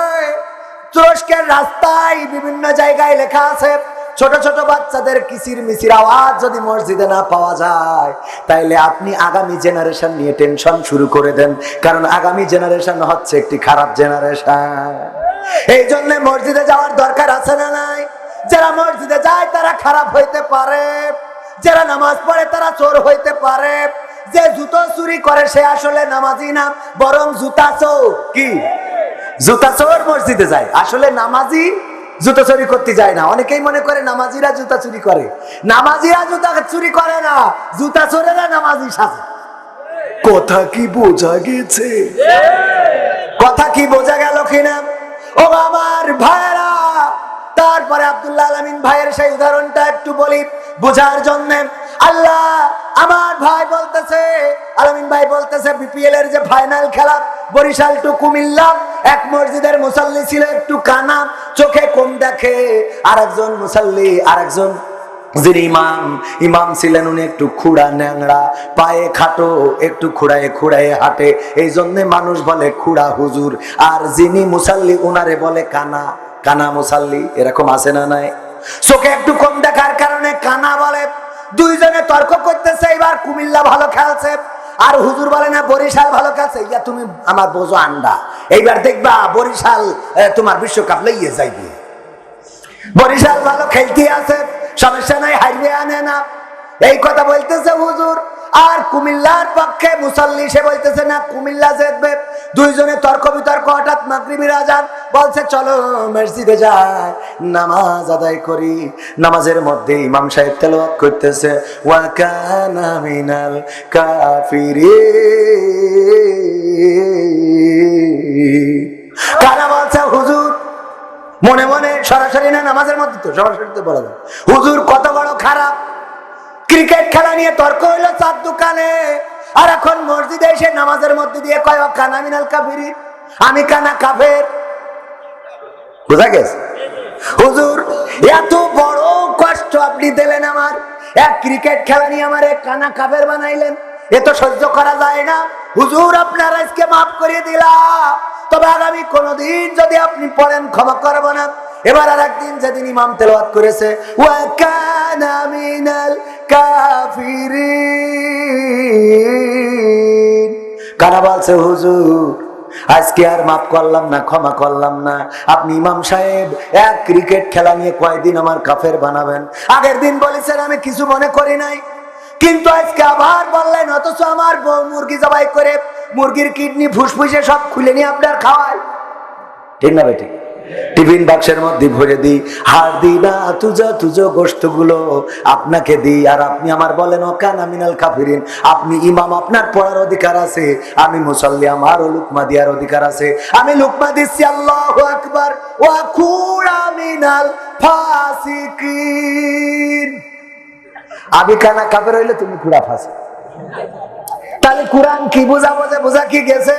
তুরস্কের রাস্তায় বিভিন্ন জায়গায় লেখা আছে, ছোট ছোট বাচ্চাদের কিচির মিচির আওয়াজ যদি মসজিদে না পাওয়া যায়, তাইলে আপনি আগামী জেনারেশন নিয়ে টেনশন শুরু করে দেন, কারণ আগামী জেনারেশন হচ্ছে একটি খারাপ জেনারেশন। এই জন্য মসজিদে যাওয়ার দরকার আছে না নাই? যারা মসজিদে যায় তারা খারাপ হইতে পারে, যারা নামাজ পড়ে তারা চোর হইতে পারে, যে জুতো চুরি করে সে আসলে নামাজি না, বরং জুতা চোর। কি? জুতা চোর মসজিদে যায়, আসলে নামাজি জুতা চুরি করতে যায় না। অনেকেই মনে করে নামাজিরা জুতা চুরি করে। নামাজিরা জুতা চুরি করে না, জুতা চোরেরা নামাজি সাজে। কথা কি বোঝা গেছে? কথা কি বোঝা গেল কিনা? ও আমার ভাইরা, তারপরে আব্দুল্লাহ আলামিন ভাইয়ের সেই উদাহরণটা একটু বলি বোঝার জন্য। আল্লাহ, আমার ভাই বলতেছে, আলামিন ভাই বলতেছে, বিপিএল এর যে ফাইনাল খেলা বরিশাল টু কুমিল্লা, এক মসজিদের মুসাল্লি ছিল একটু কানা, চোখে কম দেখে, আর একজন মুসাল্লি, আর একজন যিনি ইমাম ছিলেন উনি একটু খুড়া ন্যাংরা, পায়ে খাটো, একটু খুড়ায়ে খুড়ায়ে হাঁটে, এই জন্য মানুষ বলে খুড়া হুজুর। আর যিনি মুসাল্লি উনারে বলে কানা, কানা মুসাল্লি। এরকম আছে না নাই? চোখে একটু কম দেখার কারণে কানা বলে। দুইজনে তর্ক করতেছে, এবার কুমিল্লা ভালো খেলছে আর হুজুর বলে না বরিশাল ভালো খেলছে। ইয়া তুমি আমার বোঝো আন্ডা, এইবার দেখবা বরিশাল তোমার বিশ্বকাপ লইয়ে যাইবে, বরিশাল ভালো খেলতে আছে, সমস্যা নাই, হারবে আনে না, এই কথা বলতেছে হুজুর। আর কুমিল্লার পক্ষে মুসাল্লি সে বলতেছে না কুমিল্লা জিতবে। দুইজনে তর্ক বিতর্ক, হঠাৎ মাগরিবের আজান, বলছে চলো মসজিদে যাই, নামাজ আদায় করি। নামাজের মধ্যে ইমাম সাহেব তেলাওয়াত করতেছে ওয়া কানা মিনাল কাফিরিন। কারা বলছে হুজুর, মনে মনে, সরাসরি না, নামাজের মধ্যে তো সরাসরি তো বলা যায়, হুজুর কত বড় খারাপ। ক্রিকেট খেলা নিয়ে তর্ক হইলো চার দোকানে, আর এখন মসজিদে এসে নামাজের মধ্যে দিয়ে কয় কানা মিনাল কাফিরিন, আমি কানা কাফের। বুঝা গেছে? হুজুর এত বড় কষ্ট আপনি দিলেন আমার, এক ক্রিকেট খেলা নিয়ে আমার এক কানা কাফের বানাইলেন, এ তো সহ্য করা যায় না। হুজুর আপনার আজকে মাফ করে দিলাম, তবে আগামী কোনদিন যদি আপনি পড়েন ক্ষমা করবো না। এবার আর একদিন যেদিন ইমাম তেলাওয়াত করেছে ওয়া কানা মিনাল কাফিরিন, কারা বলছে হুজুর আজকে আর মাফ করলাম না, ক্ষমা করলাম না। আপনি ইমাম সাহেব এক ক্রিকেট খেলা নিয়ে কয়দিন আমার কাফের বানাবেন? আগের দিন বলেছেন আমি কিছু মনে করি নাই, কিন্তু আজকে আবার বললেন, অথচ আমার বউ মুরগি জবাই করে মুরগির কিডনি ফুসফুসে সব খুলে নিয়ে আপনার খাওয়ায়। ঠিক না বেটি? টিফিন বাক্সের মধ্যে ভরে দিই, হাড় দিই না, তুজো গোশত গুলো আপনাকে দিই, আর আপনি আমার বলেন ও কানা মিনাল কাফিরিন। আপনি ইমাম, আপনার পড়ার অধিকার আছে, আমি মুসাল্লি, আমারও লুকমা দেওয়ার অধিকার আছে, আমি লুকমা দিচ্ছি। আল্লাহু আকবার। ওয়া কুনা মিনাল ফাসিকিন। আমি কানা কাফের হইলে তুমি খুড়া ফাসিক। তাহলে কোরআন কি বুঝাবো, যে বোঝা কি গেছে?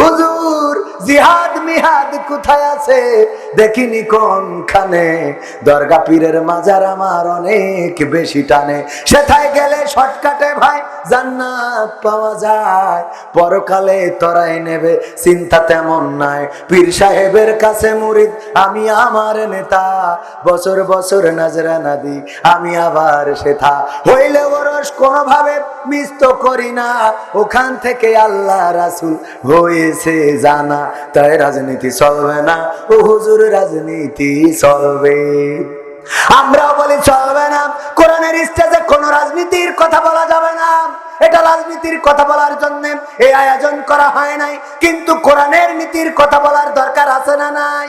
হুজুর জিহাদ মিহাদ কোথায় আছে দেখিনি কোনখানে, দরগা পীরের মাজার আমার অনেক বেশি টানে, সেথায় গেলে শর্টকাটে ভাই জান্নাত পাওয়া যায়, পরকালে তরাই নেবে চিন্তা তেমন নাই। পীর সাহেবের কাছে মুরিদ আমি আমার নেতা, বছর বছর নাজরানা দি আমি আবার সেথা, হইলে ওরস কোনোভাবে মিস তো করি না, ওখান থেকে আল্লাহ রাসূল হয়েছে জানা, তাই রাজনীতি চলবে না ও হুজুর, রাজনীতি চলবে। আমরাও বলি চলবে না, কোরআনের স্টেজে কোন রাজনীতির কথা বলা যাবে না, এটা রাজনীতির কথা বলার জন্য এই আয়োজন করা হয় নাই, কিন্তু কোরআনের নীতির কথা বলার দরকার আছে না নাই?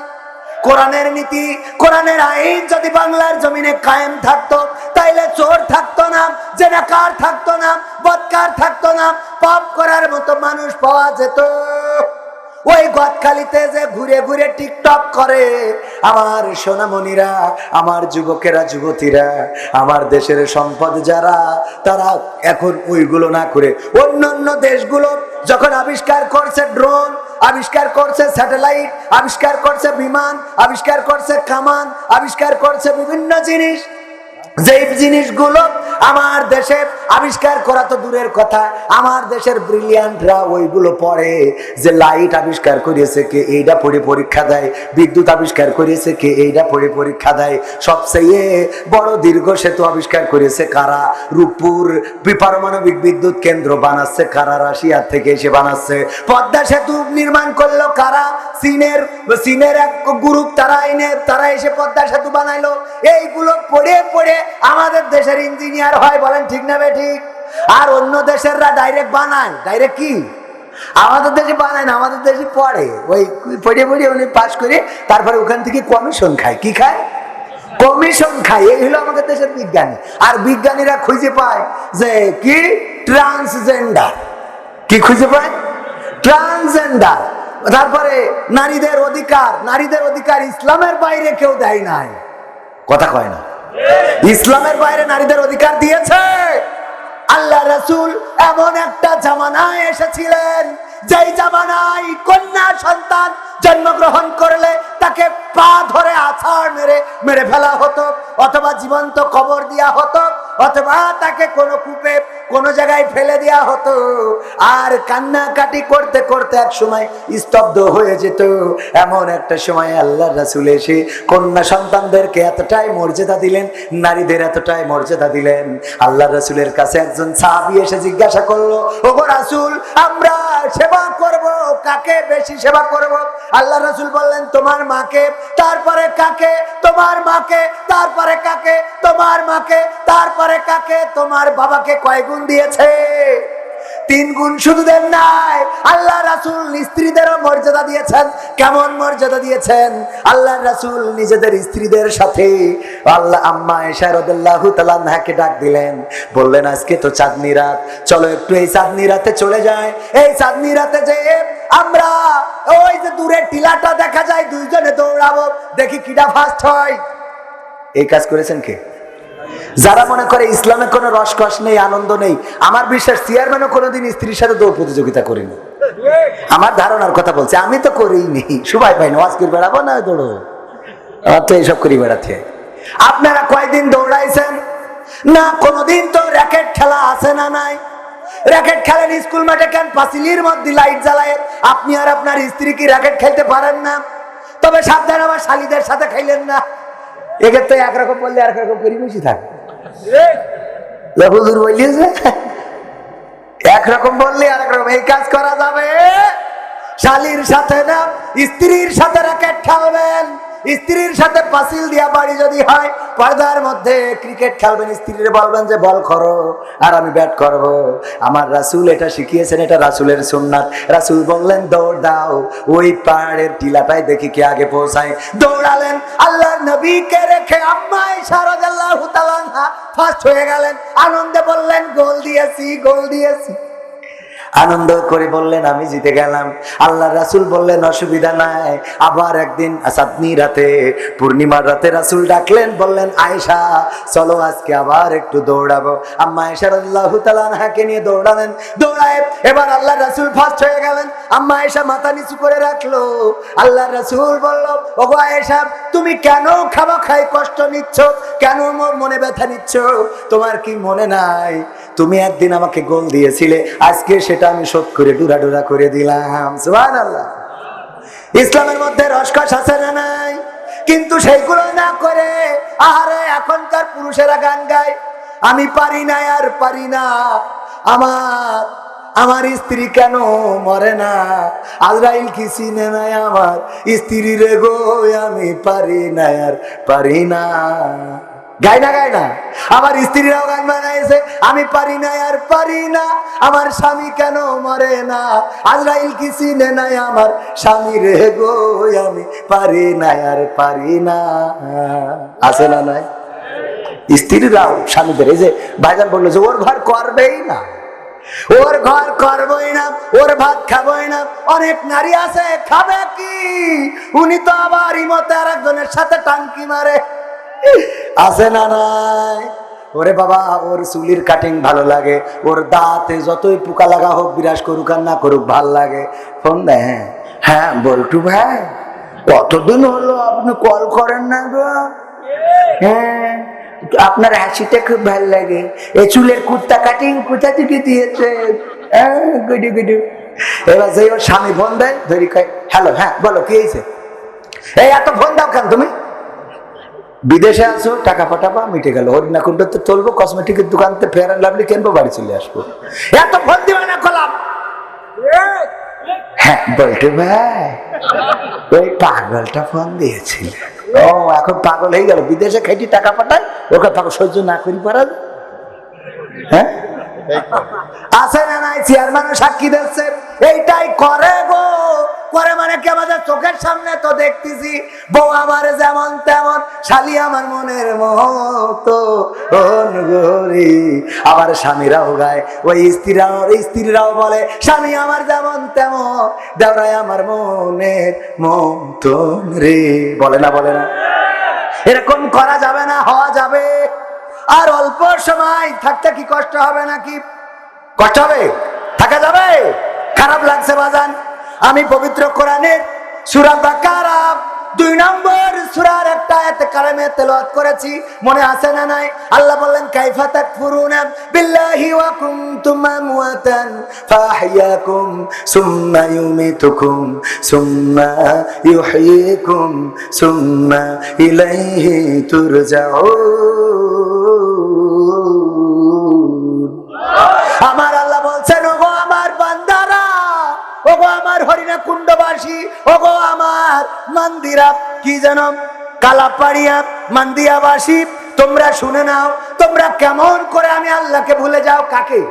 কোরআনের নীতি, কোরআনের আইন যদি বাংলার জমিনে কায়েম থাকতো, তাইলে চোর থাকতো না, জেনাকার থাকতো না, বদকার থাকতো না, পাপ করার মতো মানুষ পাওয়া যেত। ওই গদখালিতে যে ঘুরে ঘুরে টিকটক করে আমার সোনামণিরা, আমার যুবকেরা, যুবতীরা, আমার দেশের সম্পদ যারা, তারা এখন ওইগুলো না করে অন্যান্য দেশগুলো যখন আবিষ্কার করছে ড্রোন, আবিষ্কার করছে স্যাটেলাইট, আবিষ্কার করছে বিমান, আবিষ্কার করছে কামান, আবিষ্কার করছে বিভিন্ন জিনিস, যেই জিনিসগুলো আমার দেশে আবিষ্কার করা তো দূরের কথা, আমার দেশের ব্রিলিয়ান্টরা ওইগুলো পড়ে, যে লাইট আবিষ্কার করেছে কে, এইটা পড়ে পরীক্ষা দেয়, বিদ্যুৎ আবিষ্কার করেছে কে, এইটা পড়ে পরীক্ষা দেয়, সবচেয়ে বড় দীর্ঘ সেতু আবিষ্কার করেছে কারা, রূপপুর পারমাণবিক বিদ্যুৎ কেন্দ্র বানাচ্ছে কারা, রাশিয়া থেকে এসে বানাচ্ছে, পদ্মা সেতু নির্মাণ করলো কারা, চীনের এক গ্রুপ, তারা এসে পদ্মা সেতু বানাইলো। এইগুলো পড়ে পড়ে আমাদের দেশের ইঞ্জিনিয়ার হয়, বলেন ঠিক না বে ঠিক? আর অন্য দেশেররা ডাইরেক্ট বানায়, ডাইরেক্ট কি আমাদের দেশে বানায় না, আমাদের দেশে পড়ে, ওই পড়ে পড়ে উনি পাস করে তারপরে ওখান থেকে কমিশন খায়। কি খায়? কমিশন খায়। এই হলো আমাদের দেশের বিজ্ঞানী। আর বিজ্ঞানীরা খুঁজে পায় যে কি ট্রান্সজেন্ডার, কি খুঁজে পায়? ট্রান্সজেন্ডার। তারপরে নারীদের অধিকার ইসলামের বাইরে কেউ দেয় নাই, কথা কয় না। ইসলামের বাইরে নারীদের অধিকার দিয়েছে। আল্লাহ রাসূল এমন একটা জামানায় এসেছিলেন যেই জামানায় কন্যা সন্তান জন্মগ্রহণ করলে তাকে পা ধরে আছাড় মেরে ফেলা হতো, অথবা জীবন্ত কবর দেয়া হতো, অথবা তাকে কোনো কূপে কোনো জায়গায় ফেলে দেয়া হতো। আর কান্নাকাটি করতে করতে এক সময় স্তব্ধ হয়ে যেত। এমন একটা সময় আল্লাহ রাসূল এসে কন্যা সন্তানদেরকে এতটাই মর্যাদা দিলেন, নারীদের এতটাই মর্যাদা দিলেন। আল্লাহ রাসূলের কাছে একজন সাহাবী এসে জিজ্ঞাসা করলো, ওগো রাসূল, আমরা সেবা করব, কাকে বেশি সেবা করব? আল্লাহ রাসূল বললেন, তোমার মাকে, তারপরে কাকে? তোমার মাকে, তারপরে কাকে? তোমার মাকে, তারপরে কাকে? তোমার বাবাকে কয় গুণ দিয়েছে? 3 গুণ শুধু দেন নাই, আল্লাহ রাসূল স্ত্রীদেরও মর্যাদা দিয়েছেন। কেমন মর্যাদা দিয়েছেন? আল্লাহ রাসূল নিজেদের স্ত্রীদের সাথে আল্লাহ আম্মা আয়েশা রাদিয়াল্লাহু তাআলা আনহাকে ডাক দিলেন, বললেন, আজকে তো চাঁদনি রাত, চলো একটু এই চাঁদনি রাতে চলে যাই। এই চাঁদনি রাতে যে আমরা ওই যে দূরে টিলাটা দেখা যায়, দুইজনে দৌড়াবো, দেখি কিটা ফার্স্ট হয়। এই কাজ করেছেন কে? যারা মনে করে ইসলামে কোনো রসকস নেই, আনন্দ নেই, আমার বিশ্বাস চেয়ারম্যানও কোনোদিন স্ত্রীর সাথে দৌড় প্রতিযোগিতা করিনি। আমার ধারণার কথা বলছে, আমি তো করিনি, সবাই পাই না, আজকে বেড়াবো না দৌড়ো, তো এইসব করি বেড়াতে। আপনারা কয়দিন দৌড়াইছেন? না, কোনোদিন তো র্যাকেট খেলা আছে না নাই? র্যাকেট খেলেন স্কুল মাঠে, কেন পাঁচিলের মধ্যে লাইট জ্বালায়? আপনি আর আপনার স্ত্রী কি র্যাকেট খেলতে পারেন না? তবে সাবধান, আমার শালীদের সাথে খাইলেন না। একে তো একরকম বললে আর একরকম করি বেশি থাকে, হুজুর বলিয়েছে একরকম বললে আর একরকম। এই কাজ করা যাবে? শালীর সাথে না, স্ত্রীর সাথে র্যাকেট খেলবেন। স্ত্রীর সাথে পাঁচিল দিয়া বাড়ি যদি হয়, পর্দার মধ্যে ক্রিকেট খেলবেন, স্ত্রীর বলবেন যে বল করো আর আমি ব্যাট করব। আমার রাসূল এটা শিখিয়েছেন, এটা রাসূলের সুন্নাত। রাসূল বললেন, দৌড় দাও, ওই পাহাড়ের টিলাটায় দেখি কে আগে পৌঁছায়। দৌড়ালেন, আল্লাহর নবীকে রেখে আম্মা আয়েশা রাদিয়াল্লাহু তাআলা আনহা ফার্স্ট হয়ে গেলেন। আনন্দে বললেন, গোল দিয়েছি, গোল দিয়েছি। আনন্দ করে বললেন, আমি জিতে গেলাম। আল্লাহ রাসূল বললেন, অসুবিধা নাই। আবার একদিন চাঁদনি রাতে, পূর্ণিমার রাতে রাসূল ডাকলেন, বললেন, আয়েশা চলো আজকে আবার একটু দৌড়াবো। আম্মা আয়েশা রাদিয়াল্লাহু তাআলা আনহাকে নিয়ে দৌড়ালেন। দৌড়ায় এবার আল্লাহ রাসূল ফার্স্ট হয়ে গেলেন। আম্মা আয়েশা মাথা নিচু করে রাখলো। আল্লাহ রাসূল বলল, ওগো আয়েশা, তুমি কেন খাই কষ্ট নিচ্ছ? কেন মনে ব্যথা নিচ্ছ? তোমার কি মনে নাই তুমি একদিন আমাকে গোল দিয়েছিলে? আজকে সেটা আমি শোধ করে ডুরা করে দিলাম। সুবহানাল্লাহ। ইসলামের মধ্যে রসকস আছে না নাই? কিন্তু সেইগুলো না করে আহারে এখনকার পুরুষেরা গান গায়, আমি পারি না আর পারি না, আমার স্ত্রী কেন মরে না, আজরাইল কি চিনে নাই আমার স্ত্রী রে গো, আমি পারি না আর পারি না। গায় না? আমার স্ত্রীরাও গান বানাইছে, আমি পারি না আর পারি না, আমার স্বামী কেন মরে না, আজরাইল কি চিনে নাই আমার স্বামী রে গো, আমি পারি না আর পারি না। আছে না নাই? স্ত্রীরাও স্বামীদের, এই যে ভাইজান বললো যে ওর ঘর করবেই না, ওর ঘর করবই না, ওর ভাত খাবই না। অনেক নারী আছে খাবে কি, উনি তো আবার ইমতে আর একজনের সাথে টাঙ্কি মারে। আছে না নাই? ওরে বাবা, ওর চুলির কাটিং ভালো লাগে, ওর দাঁতে যতই পোকা লাগা হোক, বিরাজ করুক আর না করুক, ভাল লাগে। ফোন দেয়, হ্যাঁ বল্টু ভাই, কতদিন হলো আপনি কল করেন না গো? হ্যাঁ, আপনার হাসিটা খুব ভাল লাগে, এই চুলের কুর্তা কাটিং কোথা থেকে দিয়েছে? গুডু। এবার যে ওর স্বামী ফোন দেয়, ধরি কয়, হ্যালো, হ্যাঁ বলো কি হয়েছে? এই এত ফোন দাও কেন তুমি? বিদেশে আছো, টাকা পাঠাবা, মিটে গেল। হরিণাকুণ্ড তো চলবো, কসমেটিকের দোকানতে ফেয়ার অ্যান্ড লাভলি কিনবো, বাড়ি চলে আসবো। এত ফোন দিবে না কলাম। হ্যাঁ বলতে ভাই, ওই পাগলটা ফোন দিয়েছিল, ও এখন পাগল হয়ে গেল, বিদেশে খাইটি টাকা পাঠায়, ওকে পাগল সহ্য না করি পারা। হ্যাঁ আছে না নাই? চেয়ারম্যানও সাক্ষী দিচ্ছে, এইটাই করে গো, করে মানে নাকি আমাদের চোখের সামনে তো দেখতেছি বউ আমার যেমন তেমন, শালি আমার মনের মতো গরি। আবার স্বামীরাও গায়, ওই স্ত্রীরাও বলে স্বামী আমার যেমন তেমন, দেওরাই আমার মনের মতন রে। বলে না বলে না? এরকম করা যাবে না, হওয়া যাবে। আর অল্প সময় থাকতে কি কষ্ট হবে নাকি? কষ্ট হবে? থাকা যাবে? খারাপ লাগছে বাজান? আমি পবিত্র কোরআনের সূরা বাকারা 2 নম্বর সূরার একটা আয়াত কারিমে তেলাওয়াত করেছি, মনে আছে না নাই? আল্লাহ বললেন কাইফা তাকফুরুনা বিল্লাহি ওয়া কুনতুম আমওয়াতান ফাহইয়াকুম সুম্মা ইউমিতুকুম সুম্মা ইউহয়িকুম সুম্মা ইলাইহি তুরজাউন। আমার আল্লাহ বলছেন, ওগো আমার বান্দারা, ওগো আমার হরিণা কুণ্ডবাসী, ওগো আমার মন্দিরা, কি জানো কালাপাড়িয়া মন্দিয়াবাসী, তোমরা শুনে নাও, তোমরা কেমন করে আমি আল্লাহকে ভুলে যাও। কাকে?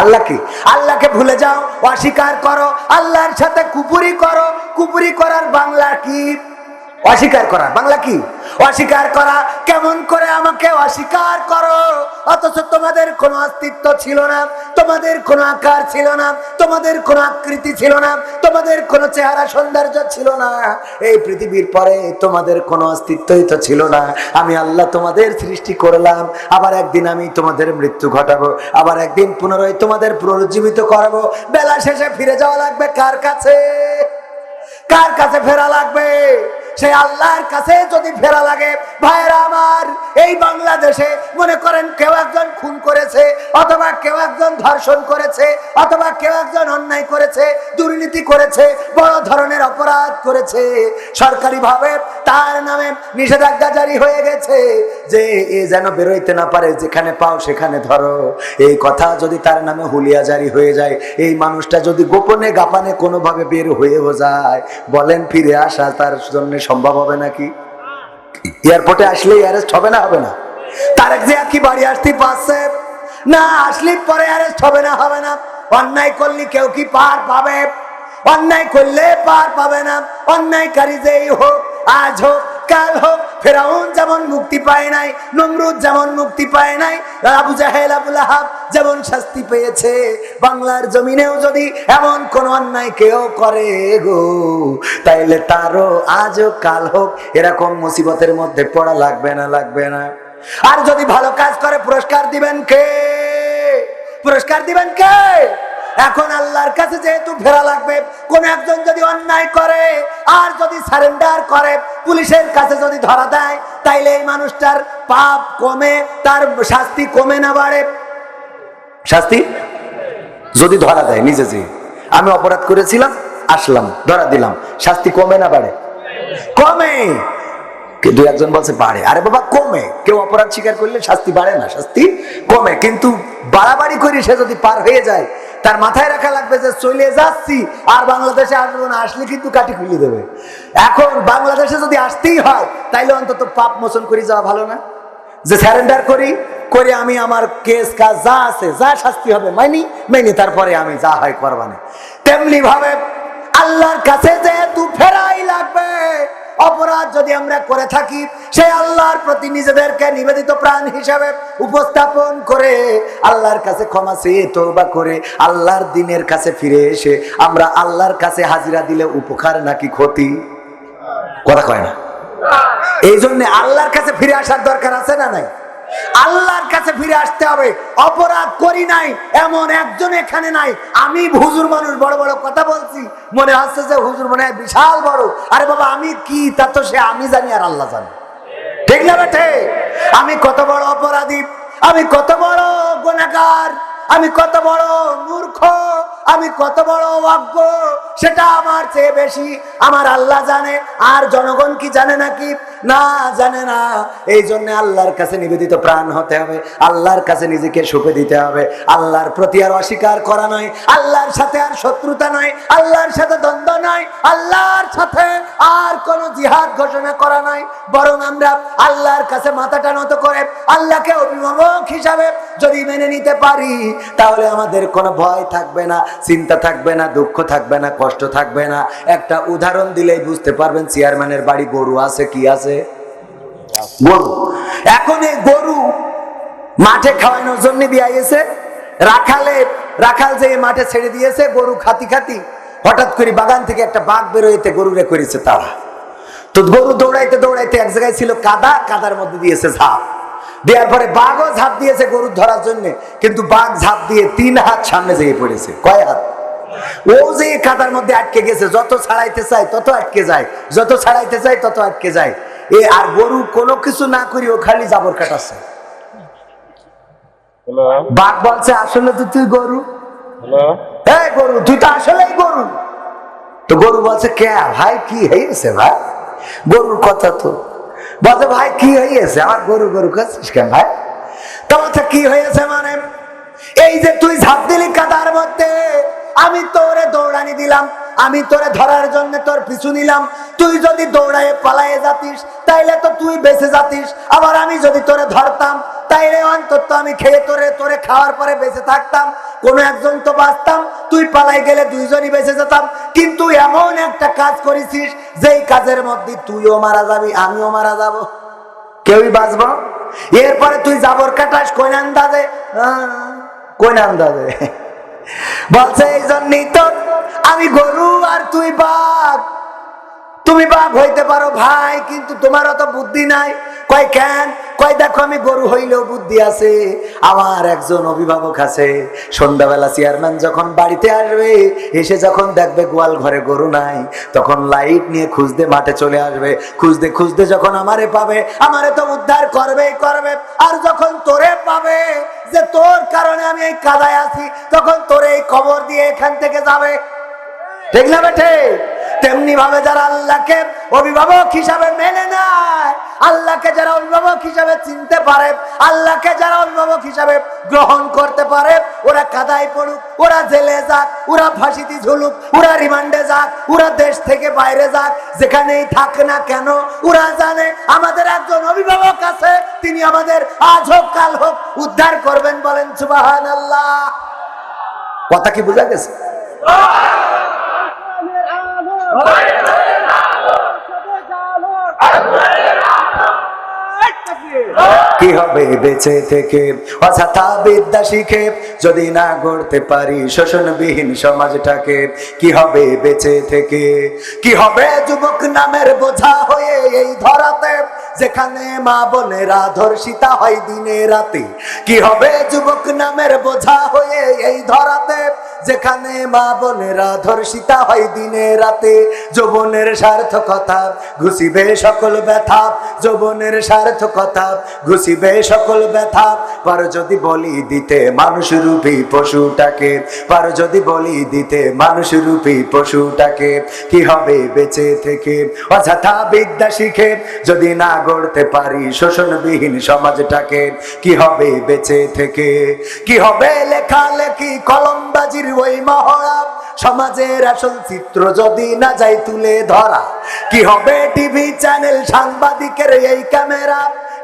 আল্লাহকে। আল্লাহকে ভুলে যাও, অস্বীকার করো, আল্লাহর সাথে কুপুরি করো। কুপুরি করার বাংলা কি? অস্বীকার করা। বাংলা কি? অস্বীকার করা। কেমন করে আমাকে অস্বীকার করো, অথচ তোমাদের কোনো অস্তিত্ব ছিল না, তোমাদের কোনো আকার ছিল না, তোমাদের কোনো আকৃতি ছিল না, তোমাদের কোনো চেহারা সৌন্দর্য ছিল না, এই পৃথিবীর পরে তোমাদের কোনো অস্তিত্বই তো ছিল না। আমি আল্লাহ তোমাদের সৃষ্টি করলাম, আবার একদিন আমি তোমাদের মৃত্যু ঘটাবো, আবার একদিন পুনরায় তোমাদের পুনরুজ্জীবিত করাবো। বেলা শেষে ফিরে যাওয়া লাগবে কার কাছে? কার কাছে ফেরা লাগবে? সেই আল্লাহর কাছে যদি ফেরা লাগে, ভাইরা আমার, এই বাংলাদেশে মনে করেন কেউ একজন খুন করেছে, অথবা কেউ একজন ধর্ষণ করেছে, অথবা কেউ একজন অন্যায় করেছে, দুর্নীতি করেছে, বড় ধরনের অপরাধ করেছে, সরকারিভাবে তার নামে নিষেধাজ্ঞা জারি হয়ে গেছে যে এ যেন বেরোইতে না পারে, যেখানে পাও সেখানে ধরো। এই কথা যদি তার নামে হুলিয়া জারি হয়ে যায়, এই মানুষটা যদি গোপনে গাপানে কোনোভাবে বের হয়েও যায়, বলেন ফিরে আসা তার জন্য সম্ভব হবে নাকি? এয়ারপোর্টে আসলে অ্যারেস্ট হবে না? হবে না? তারেক জিয়া কি বাড়ি আসতে পারছে না? আসলে পরে অ্যারেস্ট হবে না? হবে না? অন্যায় করলে কেউ কি পার পাবে? অন্যায় করলে পার পাবে না। অন্যায়কারী যেই হোক, আজ হোক কাল হোক, ফেরাউন যেমন মুক্তি পায় নাই, নমরুদ যেমন মুক্তি পায় নাই, আবু জাহেল আবু লাহাব যেমন শাস্তি পেয়েছে, বাংলার জমিনেও যদি এমন কোন অন্যায় কেউ করে গো, তাইলে তারও আজ হোক কাল হোক এরকম মুসিবতের মধ্যে পড়া লাগবে না? লাগবে না? আর যদি ভালো কাজ করে পুরস্কার দিবেন কে? পুরস্কার দিবেন কে? এখন আল্লাহর কাছে যেহেতু ফেরা লাগবে, কোন একজন যদি অন্যায় করে আর যদি সারেন্ডার করে, পুলিশের কাছে যদি ধরা দেয়, তাইলে এই মানুষটার পাপ কমে, তার শাস্তি কমে না বাড়ে? শাস্তি যদি ধরা দেয়, নিজে যে আমি অপরাধ করেছিলাম, আসলাম, ধরা দিলাম, শাস্তি কমে না বাড়ে? কমে। কিন্তু একজন বলছে বাড়ে। আরে বাবা, কমে। কেউ অপরাধ স্বীকার করলে শাস্তি বাড়ে না, শাস্তি কমে। কিন্তু বাড়াবাড়ি করে সে যদি পার হয়ে যায়, তার মাথায় রাখা লাগবে যে চলে যাচ্ছি, আর বাংলাদেশে আসবো না, আসলে কিন্তু কাটি খুলে দেবে। এখন বাংলাদেশে যদি আসতেই হয়, তাইলে অন্তত পাপ মোচন করে যাওয়া ভালো না? যে স্যারেন্ডার করি, করে আমি আমার কেস কাজ যা আছে, যা শাস্তি হবে মাইনি, তারপরে আমি যা হয় করবানে। তেমনি ভাবে আল্লাহর কাছে যেহেতু ফেরাই লাগবে, অপরাধ যদি আমরা করে থাকি, সেই আল্লাহর প্রতি নিজেদেরকে নিবেদিত প্রাণ হিসাবে উপস্থাপন করে আল্লাহর কাছে ক্ষমা চেয়ে তওবা করে আল্লাহর দিনের কাছে ফিরে এসে আমরা আল্লাহর কাছে হাজিরা দিলে উপকার নাকি ক্ষতি? কথা কয় না? এই জন্য আল্লাহর কাছে ফিরে আসার দরকার আছে না নাই? আল্লাহর কাছে ফিরে আসতে হবে। অপরাধ করি নাই এমন একজন এখানে নাই। আমি হুজুর মানুষ, বড় বড় কথা বলছি, মনে হচ্ছে যে হুজুর মনে হয় বিশাল বড়। আরে বাবা, আমি কি তা তো সে আমি জানি আর আল্লাহ জানে, ঠিক না বেঠে? আমি কত বড় অপরাধী, আমি কত বড় গুনাহগার, আমি কত বড় মূর্খ, আমি কত বড় অজ্ঞ, সেটা আমার চেয়ে বেশি আমার আল্লাহ জানে। আর জনগণ কি জানে নাকি? না, জানে না। এই জন্য আল্লাহর কাছে নিবেদিত প্রাণ হতে হবে, আল্লাহর কাছে নিজেকে সঁপে দিতে হবে। আল্লাহর প্রতি আর অস্বীকার করা নয়, আল্লাহর সাথে আর শত্রুতা নয়, আল্লাহর সাথে দ্বন্দ্ব নয়, আল্লাহর সাথে আর কোন জিহাদ ঘোষণা করা নাই, বরং আমরা আল্লাহর কাছে মাথাটা নত করে আল্লাহকে অভিভাবক হিসাবে যদি মেনে নিতে পারি, তাহলে আমাদের কোনো ভয় থাকবে না, চিন্তা থাকবে না, দুঃখ থাকবে না, কষ্ট থাকবে না। একটা উদাহরণ দিলেই বুঝতে পারবেন, চেয়ারম্যানের বাড়ি গরু আছে, কি আছে? গরু। এখন এই গরু মাঠে খাওয়ানোর জন্য দিয়ে গেছে, রাখাল যে মাঠে ছেড়ে দিয়েছে, গরু খাতি খাতি হঠাৎ করে বাগান থেকে একটা বাঘ বেরোইতে গরুরে করেছে তারা। তো গরু দৌড়াইতে দৌড়াইতে এক জায়গায় ছিল কাদা, কাদার মধ্যে দিয়েছে ঝাঁপ, দেওয়ার পরে বাঘও ঝাঁপ দিয়েছে গরু ধরার জন্য, কিন্তু বাঘ ঝাঁপ দিয়ে 3 হাত সামনে যেয়ে পড়েছে। কয় হাত? ও যে কাদার মধ্যে আটকে গেছে, যত ছাড়াইতে চায় তত আটকে যায়, যত ছাড়াইতে চায় তত আটকে যায়। আর গরু কোনো কিছু না করি ও খালি জাবর কাটাচ্ছে। বাঘ বলছে, আসলে তো তুই গরু, হ্যাঁ গরু, তুই তো আসলেই গরু। তো গরু বলছে, কে ভাই, কি হয়েছে ভাই? গরুর কথা তো বলছে, ভাই কি হয়েছে? আমার গরু গরু করছিস কেন ভাই? তো বলছে, কি হয়েছে মানে, এই যে তুই ঝাঁপ দিলি কাদার মধ্যে, আমি তোরে দৌড়ানি দিলাম, আমি তোরে ধরার জন্য তোর পিছু নিলাম, তুই যদি দৌড়ায় পালায়ে যাতিস তাইলে তো তুই বেঁচে যাতিস, আবার আমি যদি তোরে ধরতাম তাইলে অন্তত আমি খেয়ে তোরে খাওয়ার পরে বেঁচে থাকতাম, কোনো একজন তো বাঁচতাম, তুই পালাই গেলে দুইজনই বেঁচে যেতাম। কিন্তু এমন একটা কাজ করেছিস যেই কাজের মধ্যে তুইও মারা যাবি, আমিও মারা যাব, কেউই বাঁচব। এরপরে তুই জাবর কাটাস কোন আন্দাজে? কোন আন্দাজে? বলছে, এই জন্যই তো আমি গরু আর তুই বাঘ। তুমি বাঘ হইতে পারো ভাই, কিন্তু তোমার অত বুদ্ধি নাই। কয় কেন? কয় দেখো, আমি গরু হইলেও বুদ্ধি আছে, আমার একজন অভিভাবক আছে। সন্ধ্যাবেলা চেয়ারম্যান যখন বাড়িতে আসবে, এসে যখন দেখবে গোয়াল ঘরে গরু নাই, তখন লাইট নিয়ে খুঁজতে মাঠে চলে আসবে। খুঁজতে খুঁজতে যখন আমারে পাবে, আমারে তো উদ্ধার করবেই করবে। আর যখন তোরে পাবে যে তোর কারণে আমি এই কাদায় আছি, তখন তোরে এই কবর দিয়ে এখান থেকে যাবে। ঠিক না বেঠে? তেমনি ভাবে যারা আল্লাহকে অভিভাবক হিসাবে মেনে নেয়, আল্লাহকে যারা অভিভাবক হিসাবে চিনতে পারে, আল্লাহকে যারা অভিভাবক হিসাবে গ্রহণ করতে পারে, ওরা কাদায় পড়ুক, ওরা জেলে যাক, ওরা ফাঁসিতে ঝুলুক, ওরা রিমান্ডে যাক, ওরা দেশ থেকে বাইরে যাক, যেখানেই থাক না কেন, ওরা জানে আমাদের একজন অভিভাবক আছে, তিনি আমাদের আজ হোক কাল হোক উদ্ধার করবেন। বলেন সুবহানাল্লাহ। কথা কি বোঝা গেছে? কি হবে বেঁচে থেকে অযথা বিদ্যা শিখে যদি না গড়তে পারি শোষণবিহীন সমাজটাকে? কি হবে বেঁচে থেকে? কি হবে যুবক নামের বোঝা হয়ে এই ধরাতে, যেখানে মা বোনেরা ধর্ষিতা হয় দিনে রাতে? কি হবে যুবক নামের বোঝা হয়ে এই ধরাতে, যেখানে মা বোনেরা ধর্ষিতা হয় দিনে রাতে? যৌবনের সার্থকতা ঘুষিবে সকল ব্যথা, যৌবনের সার্থকতা ঘুষিবে সকল ব্যথা। পারো যদি বলি দিতে মানুষ রূপী পশুটাকে, পারো যদি বলি দিতে মানুষ রূপী পশুটাকে? কি হবে বেঁচে থেকে অযথা বিদ্যা শিখে যদি না গড়তে পারি শোষণবিহীন সমাজটাকে? কি হবে বেঁচে থেকে? কি হবে লেখালেখি কলমবাজির ওই মহড়া, সমাজের আসল চিত্র যদি না যাই তুলে ধরা? কি হবে টিভি চ্যানেল সাংবাদিকের এই ক্যামেরা,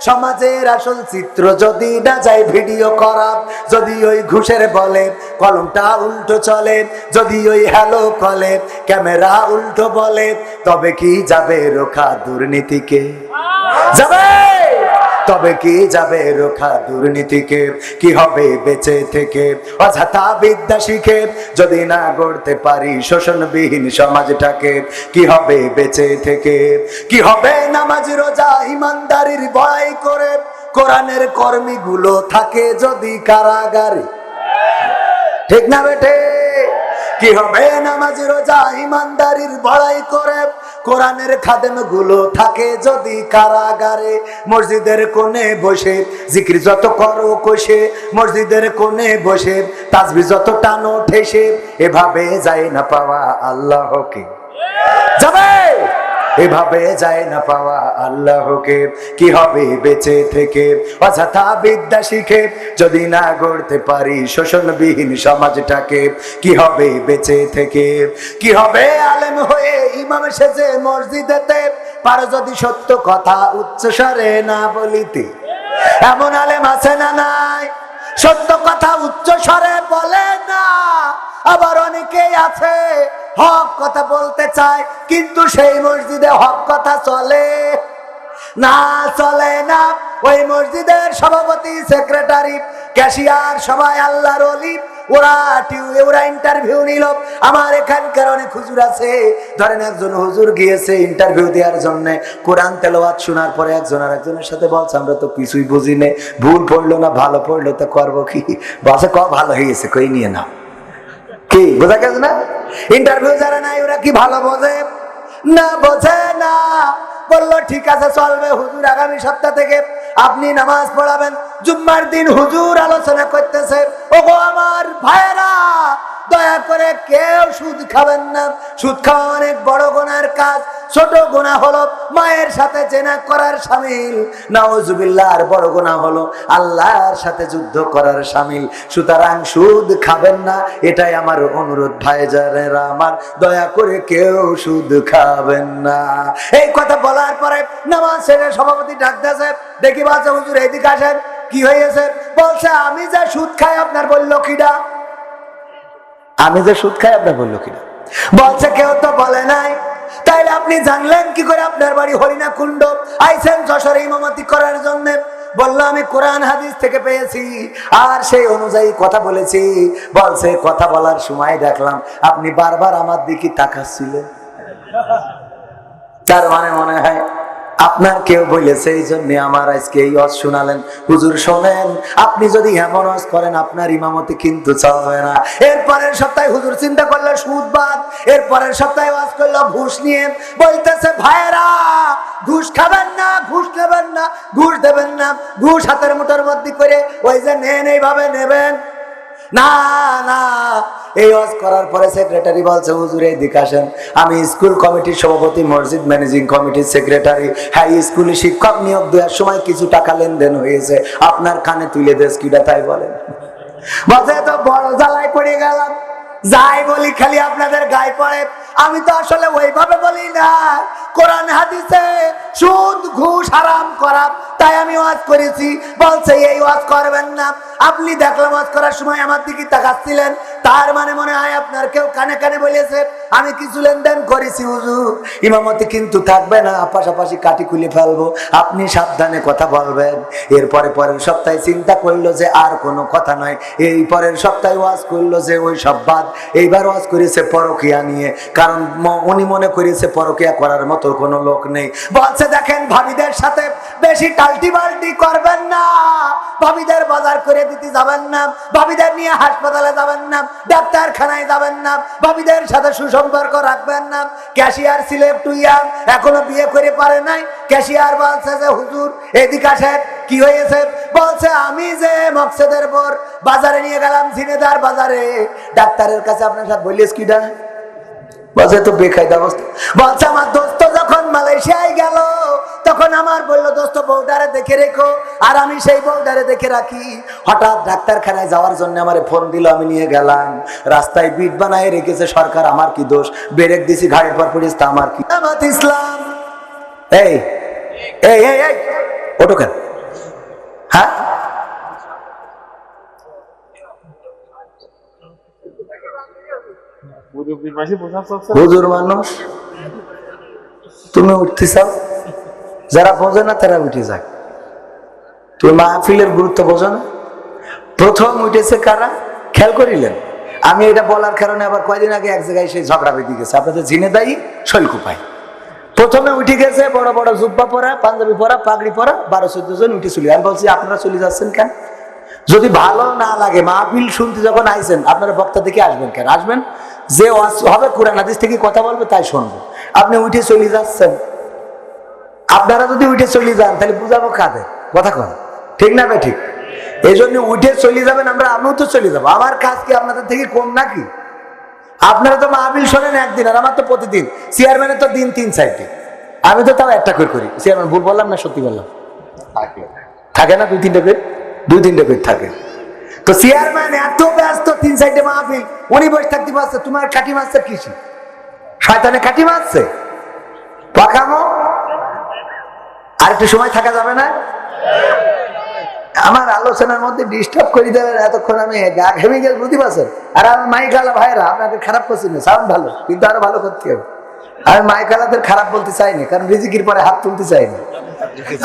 সমাজের আসল চিত্র যদি না যায় ভিডিও করা? যদি ওই ঘুষের বলে কলমটা উল্টো চলে, যদি ওই হ্যালো কলে ক্যামেরা উল্টো বলে, তবে কি যাবে রোখা দুর্নীতিকে? যাবে? তবে কি যাবে রোখা দুর্নীতিকে? কি হবে বেঁচে থেকে অযথা বিদ্যা শিখে যদি না গড়তে পারি শোষণবিহীন সমাজটাকে? কি হবে বেঁচে থেকে? কি হবে নামাজ রোজা ইমানদারির বড়াই করে কোরআনের কর্মীগুলো থাকে যদি কারাগারে? ঠিক না বেটে? কি হবে নামাজ রোজা ইমানদারির বড়াই করে কোরআনের খাদেম গুলো থাকে যদি কারাগারে? মসজিদের কোণে বসে জিকির যত করো কষে, মসজিদের কোণে বসে তাসবিহ যত টানো ঠেসে, এভাবে যায় না পাওয়া আল্লাহকে? যাবে? এভাবে যায় না পাওয়া আল্লাহকে। কি হবে বেঁচে থেকে অযথা বিদ্যা শিখে যদি না গড়তে পারি শোষণবিহীন সমাজটাকে? কি হবে বেঁচে থেকে? কি হবে আলেম হয়ে ইমাম সেজে মসজিদেতে পারো যদি সত্য কথা উচ্চ স্বরে না বলিতে? এমন আলেম আছে না নাই সত্য কথা উচ্চ স্বরে বলে না? আবার অনেকেই আছে হক কথা বলতে চায় কিন্তু সেই মসজিদে হক কথা চলে না, চলে না। ওই মসজিদের সভাপতি, সেক্রেটারি, ক্যাশিয়ার সবাই আল্লাহর ওলি, ওরা ইন্টারভিউ নিল। আমার এখানকার অনেক হুজুর আছে, ধরেন একজন হুজুর গিয়েছে ইন্টারভিউ দেওয়ার জন্য, কোরআন তেলাওয়াত শোনার পরে একজন আর একজনের সাথে বলছে আমরা তো কিছুই বুঝি না, ভুল পড়লো না ভালো পড়লো তো করবো কি? বলছে ভালো হয়েছে, কই নিয়ে না। কি বোঝা গেছে না? ইন্টারভিউ যারা নাই ওরা কি ভালো বোঝে না? বোঝে না। বললো ঠিক আছে চলবে, হুজুর আগামী সপ্তাহ থেকে আপনি নামাজ পড়াবেন। জুম্মার দিন হুজুর আলোচনা করতেছে, ওগো আমার ভাইরা, দয়া করে কেউ সুদ খাবেন না। সুদ খাওয়া অনেক বড় গুনার কাজ। ছোট গুনাহ হলো মায়ের সাথে জেনা করার শামিল, নাউজুবিল্লাহ। আর বড় গুনাহ হলো আল্লাহর সাথে যুদ্ধ করার শামিল। সুতরাং সুদ খাবেন না, এটাই আমার অনুরোধ ভাইজানেরা আমার, দয়া করে কেউ সুদ খাবেন না। এই কথা বলার পরে নামাজ শেষে সভাপতি ডাকতেছে, দেখি বলছে হুজুর এইদিকে আসেন। কি হয়েছে? বলছে আমি যে সুদ খাই আপনার বললো কিডা? আমি যে সুদ খাই আপনার বললো কিনা? বলছে কেউ তো বলে নাই। তাইলে আপনি জানলেন কি করে আপনার বাড়ি হরিণা কুণ্ড? আইসেন যশোরে ইমামতি করার জন্য। বললো আমি কোরআন হাদিস থেকে পেয়েছি আর সেই অনুযায়ী কথা বলেছি। বলছে কথা বলার সময় দেখলাম আপনি বারবার আমার দিকে তাকাচ্ছিলেন, তার মানে মনে হয় আপনার কেউ বলেছে, এই জন্য আমার আজকে এই ওয়াজ শোনালেন। হুজুর শোনেন, আপনি যদি এমন ওয়াজ করেন আপনার ইমামতি কিন্তু চলবে না। এরপরের সপ্তাহে হুজুর চিন্তা করলো সুদ বাদ, এরপরের সপ্তাহে ওয়াজ করলো ঘুষ নিয়ে। বলতেছে ভাইরা, ঘুষ খাবেন না, ঘুষ নেবেন না, ঘুষ দেবেন না। ঘুষ হাতের মুঠোর মধ্যে করে ওই যে নেন এইভাবে নেবেন না। না, এই ওয়াজ করার পরে সেক্রেটারি বলছে হুজুর এইদিকে আসেন, আমি স্কুল কমিটির সভাপতি, মসজিদ ম্যানেজিং কমিটির সেক্রেটারি। হ্যাঁ, স্কুলে শিক্ষক নিয়োগ দেওয়ার সময় কিছু টাকা লেনদেন হয়েছে, আপনার কানে তুলে দেশ কিটা তাই বলেন। বলছে তো বড় জ্বালায় পড়ে গেলাম, যাই বলি খালি আপনাদের গায়ে পড়ে। আমি তো আসলে ওইভাবে বলি না, কোরআন হাদিসে সুদ ঘুষ হারাম করা, তাই আমি ওয়াজ করেছি। বলছে এই ওয়াজ করবেন না। আপনি দেখলাম ওয়াজ করার সময় আমার দিকে তাকাচ্ছিলেন, তার মানে মনে হয় আপনার কেউ কানে কানে বলেছে আমি কিছু লেনদেন করেছি। হুজুর ইমামতি কিন্তু থাকবে না, পাশাপাশি কাটি খুলে ফেলবো, আপনি সাবধানে কথা বলবেন। এরপরে পরের সপ্তাহে চিন্তা করলো যে আর কোনো কথা নয়। এই পরের সপ্তাহে ওয়াজ করলো যে ওই সব বাদ। এইবার ওয়াজ করেছে পরকিয়া নিয়ে, কারণ উনি মনে করেছে পরকিয়া করার মতো কোনো লোক নেই। বলছে দেখেন ভাবিদের সাথে বেশি টাল্টি বাল্টি করবেন না, ভাবিদের বাজার করে দিতে যাবেন না, ভাবিদের নিয়ে হাসপাতালে যাবেন না, ডাক্তারখানায় যাবেন না, ভাবিদের সাথে সুসম্পর্ক রাখবেন না। ক্যাশিয়ার ছিল একটু ইয়াং, এখনো বিয়ে করে পারে নাই। ক্যাশিয়ার বলছে যে হুজুর এদিকে আসেন। কি হয়েছে? বলছে আমি যে মকসেদের পর বাজারে নিয়ে গেলাম, ঝিনেদার বাজারে, ডাক্তারের কাছে আপনার সাথে বলিস কিডা? বলছে তো বেকায়দা অবস্থা। বলছে আমার দোস্ত যখন মালয়েশিয়ায় গেল তখন আমার বললো দোস্ত বউডারে দেখে রেখো, আর আমি সেই বউডারে দেখে রাখি। হঠাৎ ডাক্তারখানায় যাওয়ার জন্য আমার ফোন দিল, আমি নিয়ে গেলাম। রাস্তায় বিট বানায় রেখেছে সরকার, আমার কি দোষ? ব্রেক দিছি, ঘাড়ের পর পড়িস, তা আমার কি? ইসলাম এই এই এই এই ওটো কেন? হ্যাঁ, হুজুর মানুষ, তুমি উঠতে চাও, যারা বোঝে না তারা উঠে যায়। তুমি মাহফিলের গুরুত্ব বোঝো না? প্রথম উঠেছে কারা খেয়াল করিলেন? আমি এটা বলার কারণে আবার কয়দিন আগে এক জায়গায় সেই ঝগড়া বেঁধে গেছে, আপনাদের ঝিনেদাই শৈলকুপাই। প্রথমে উঠে গেছে বড় বড় জুব্বা পরা, পাঞ্জাবি পরা, পাগড়ি পরা, 12-14 জন উঠে চলে। আমি বলছি আপনারা চলে যাচ্ছেন কেন? যদি ভালো না লাগে, মাহফিল শুনতে যখন আইছেন আপনারা বক্তা দেখে আসবেন কেন? আসবেন যে হবে কোরআন হাদিস থেকে কথা বলবে তাই শুনবো। আপনি উঠে চলে যাচ্ছেন। আপনারা যদি উঠে চলে যান তাহলে বুঝাবো কাদের কথা কন, ঠিক না ভাই? ঠিক। এই জন্য উঠে চলে যাবেন, আমিও তো চলে যাবো। আমার কাজ কি আপনাদের থেকে কম নাকি? আপনারা তো মাহফিল শোনেন একদিন, আর আমার তো প্রতিদিন। চেয়ারম্যানের তো দিন 3-4 দিন। আমি তো তাও একটা করে করি। চেয়ারম্যান ভুল বললাম না সত্যি বললাম? থাকে না দুই তিনটে করে থাকে। তো চেয়ারম্যান এত ব্যস্ত, 3 সাইডে মাহফিল, উনি বসে থাকতে পারছে, তোমার কাঠি মারছে কৃষি, শয়তানে কাঠি মারছে পাকামো। আর একটু সময় থাকা যাবে না? আমার আলোচনার মধ্যে ডিস্টার্ব করে দেবেন এতক্ষণ, আমি গা ঘেমে গেল, বুঝতে পারছেন? আর আমার মাইকালা ভাইরা আপনাকে খারাপ করছি না, সাউন্ড ভালো, কিন্তু আরো ভালো করতে হবে। আমি মাইকালাদের খারাপ বলতে চাইনি, কারণ রিজিকির পরে হাত তুলতে চাইনি।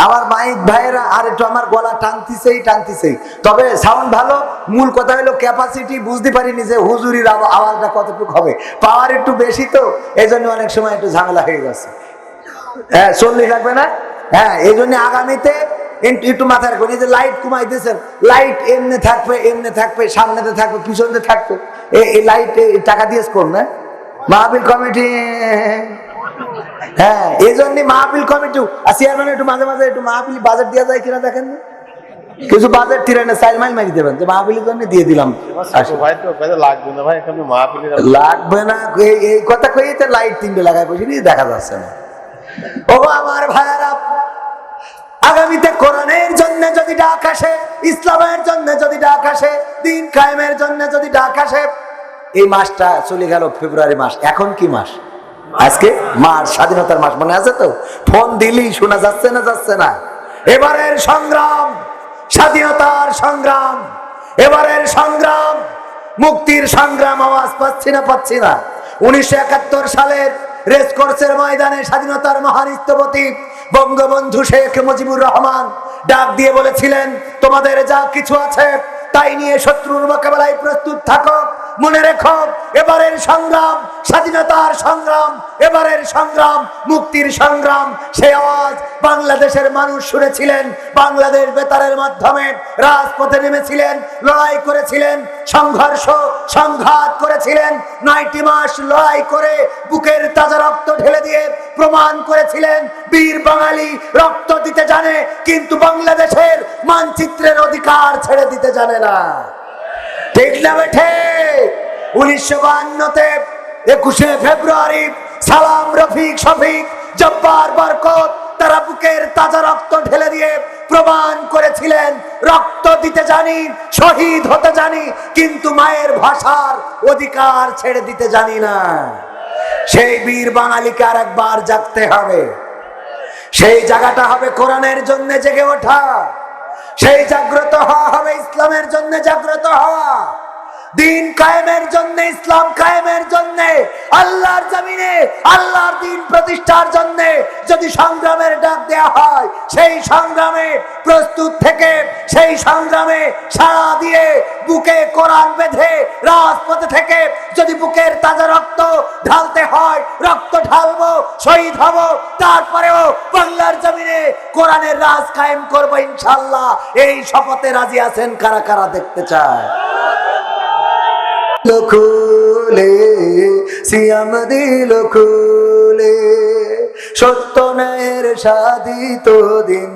আমার মাইক ভাইয়েরা আর একটু আমার গলা টানতেছেই, তবে সাউন্ড ভালো। মূল কথা হলো ক্যাপাসিটি বুঝতে পারিনি যে হুজুরির আওয়াজটা কতটুকু হবে, পাওয়ার একটু বেশি, তো এই জন্য অনেক সময় একটু ঝামেলা হয়ে যাচ্ছে। হ্যাঁ, 40 লাগবে না? হ্যাঁ, এই জন্য আগামীতে একটু মাথায় রাখবেন, এই যে লাইট কমাই দিয়েছেন, লাইট এমনি থাকবে, সামনেতে থাকবে, পিছনে থাকবে, এই লাইট টাকা দিয়েছ কোন না মাহফিল কমিটি। হ্যাঁ, এই জন্য মাহফিল কমিটি চেয়ারম্যান একটু মাঝে মাঝে একটু মাহফিল বাজেট দেওয়া যায় কিনা দেখেন না, কিছু বাজেট তিরানে 4 মাইল মারি দেবেন যে মাহফিলের জন্য দিয়ে দিলাম। লাগবে না এই কথা কই, তো লাইট 3টে লাগাই বসে দেখা যাচ্ছে না। ও আমার ভাইয়ারা, আগামীতে কোরআনের জন্য যদি ডাক আসে, ইসলামের জন্য যদি ডাক আসে, দিন কায়েমের জন্য যদি ডাক আসে, এই মাসটা চলে গেল ফেব্রুয়ারি মাস, এখন কি মাস? আজকে মাস, স্বাধীনতার মাস, মনে আছে তো? ফোন দিলি শোনা যাচ্ছে না? এবারের সংগ্রাম স্বাধীনতার সংগ্রাম, এবারের সংগ্রাম মুক্তির সংগ্রাম, আওয়াজ পাচ্ছি না। 1971 সালের রেসকোর্সের ময়দানে স্বাধীনতার মহান স্থপতি বঙ্গবন্ধু শেখ মুজিবুর রহমান ডাক দিয়ে বলেছিলেন, তোমাদের যা কিছু আছে তাই নিয়ে শত্রুর মোকাবেলায় প্রস্তুত থাকো। মনে রেখো, এবারের সংগ্রাম স্বাধীনতার সংগ্রাম, এবারের সংগ্রাম মুক্তির সংগ্রাম। সেই আওয়াজ বাংলাদেশের মানুষ শুনেছিলেন। বাংলাদেশ বেতারের মাধ্যমে রাজপথে নেমেছিলেন, লড়াই করেছিলেন, সংঘাত করেছিলেন, 9টি মাস লড়াই করে বুকের তাজা রক্ত ঢেলে দিয়ে প্রমাণ করেছিলেন বীর বাঙালি রক্ত দিতে জানে, কিন্তু বাংলাদেশের মানচিত্রের অধিকার ছেড়ে দিতে জানে না। ঠিক না বেঠে? 1952-তে 21শে ফেব্রুয়ারি সালাম, রফিক, শফিক, জব্বার, বরকত তারা বুকের তাজা রক্ত ঢেলে দিয়ে প্রমাণ করেছিলেন রক্ত দিতে জানি, শহীদ হতে জানি, কিন্তু মায়ের ভাষার অধিকার ছেড়ে দিতে জানি না। সেই বীর বাঙালিকে আর একবার জাগতে হবে। সেই জায়গাটা হবে কোরআনের জন্য জেগে ওঠা, সেই জাগ্রত হওয়া হবে ইসলামের জন্য জাগ্রত হওয়া, দিন কায়েমের জন্য, ইসলাম কায়েমের জন্য, আল্লাহর জমিনে আল্লাহর দিন প্রতিষ্ঠার জন্য যদি সংগ্রামের ডাক দেয়া হয়, সেই সংগ্রামে প্রস্তুত থেকে, সেই সংগ্রামে সাড়া দিয়ে, বুকে কোরআন বেঁধে রাজপথে থেকে যদি বুকের তাজা রক্ত ঢালতে হয়, রক্ত ঢালবো, শহীদ হব, তারপরেও বাংলার জমিনে কোরআনের রাজ কায়েম করবো ইনশাআল্লাহ। এই শপথে রাজি আছেন কারা কারা? দেখতে চায়। খুলে সিয়াম দিল খুলে, সত্য ন্যায়ের সাধিত দিন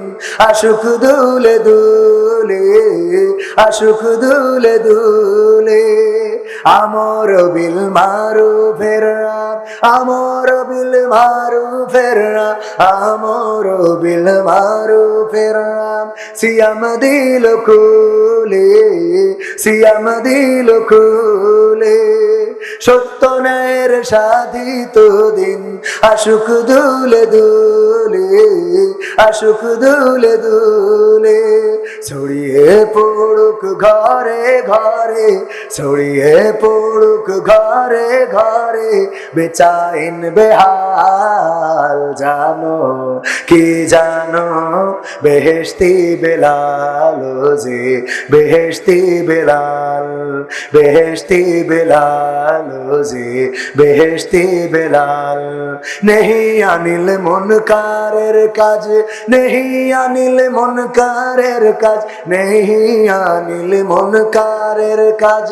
আশুক দুলে দুলে, আশুক দুলে দুলে। আমর বিল মারুফের রাত, আমর বিল মারুফের রাত, আমর বিল মারুফের রাত। সিয়াম দিল খুলে, সিয়াম দিল খুলে, সত্য ন্যায়ের সাধিত দিন আশুক দুলে দুলে, আশুক দুলে দুলে। ছড়িয়ে পড়ুক ঘরে ঘরে, ছড়িয়ে পড়ুক ঘরে ঘরে, বেচাইন বেহাল জানো কি জানো, বেহেশতি বেলাল যে, বেহেশতি বেলাল, বেহেশতি বেলাল যে, বেহেশতি বেলাল। নেহি আনিল মুনকারের কাজ, নেহি আনিল মুনকারের কাজ, নেহি আনিল মুনকারের কাজ।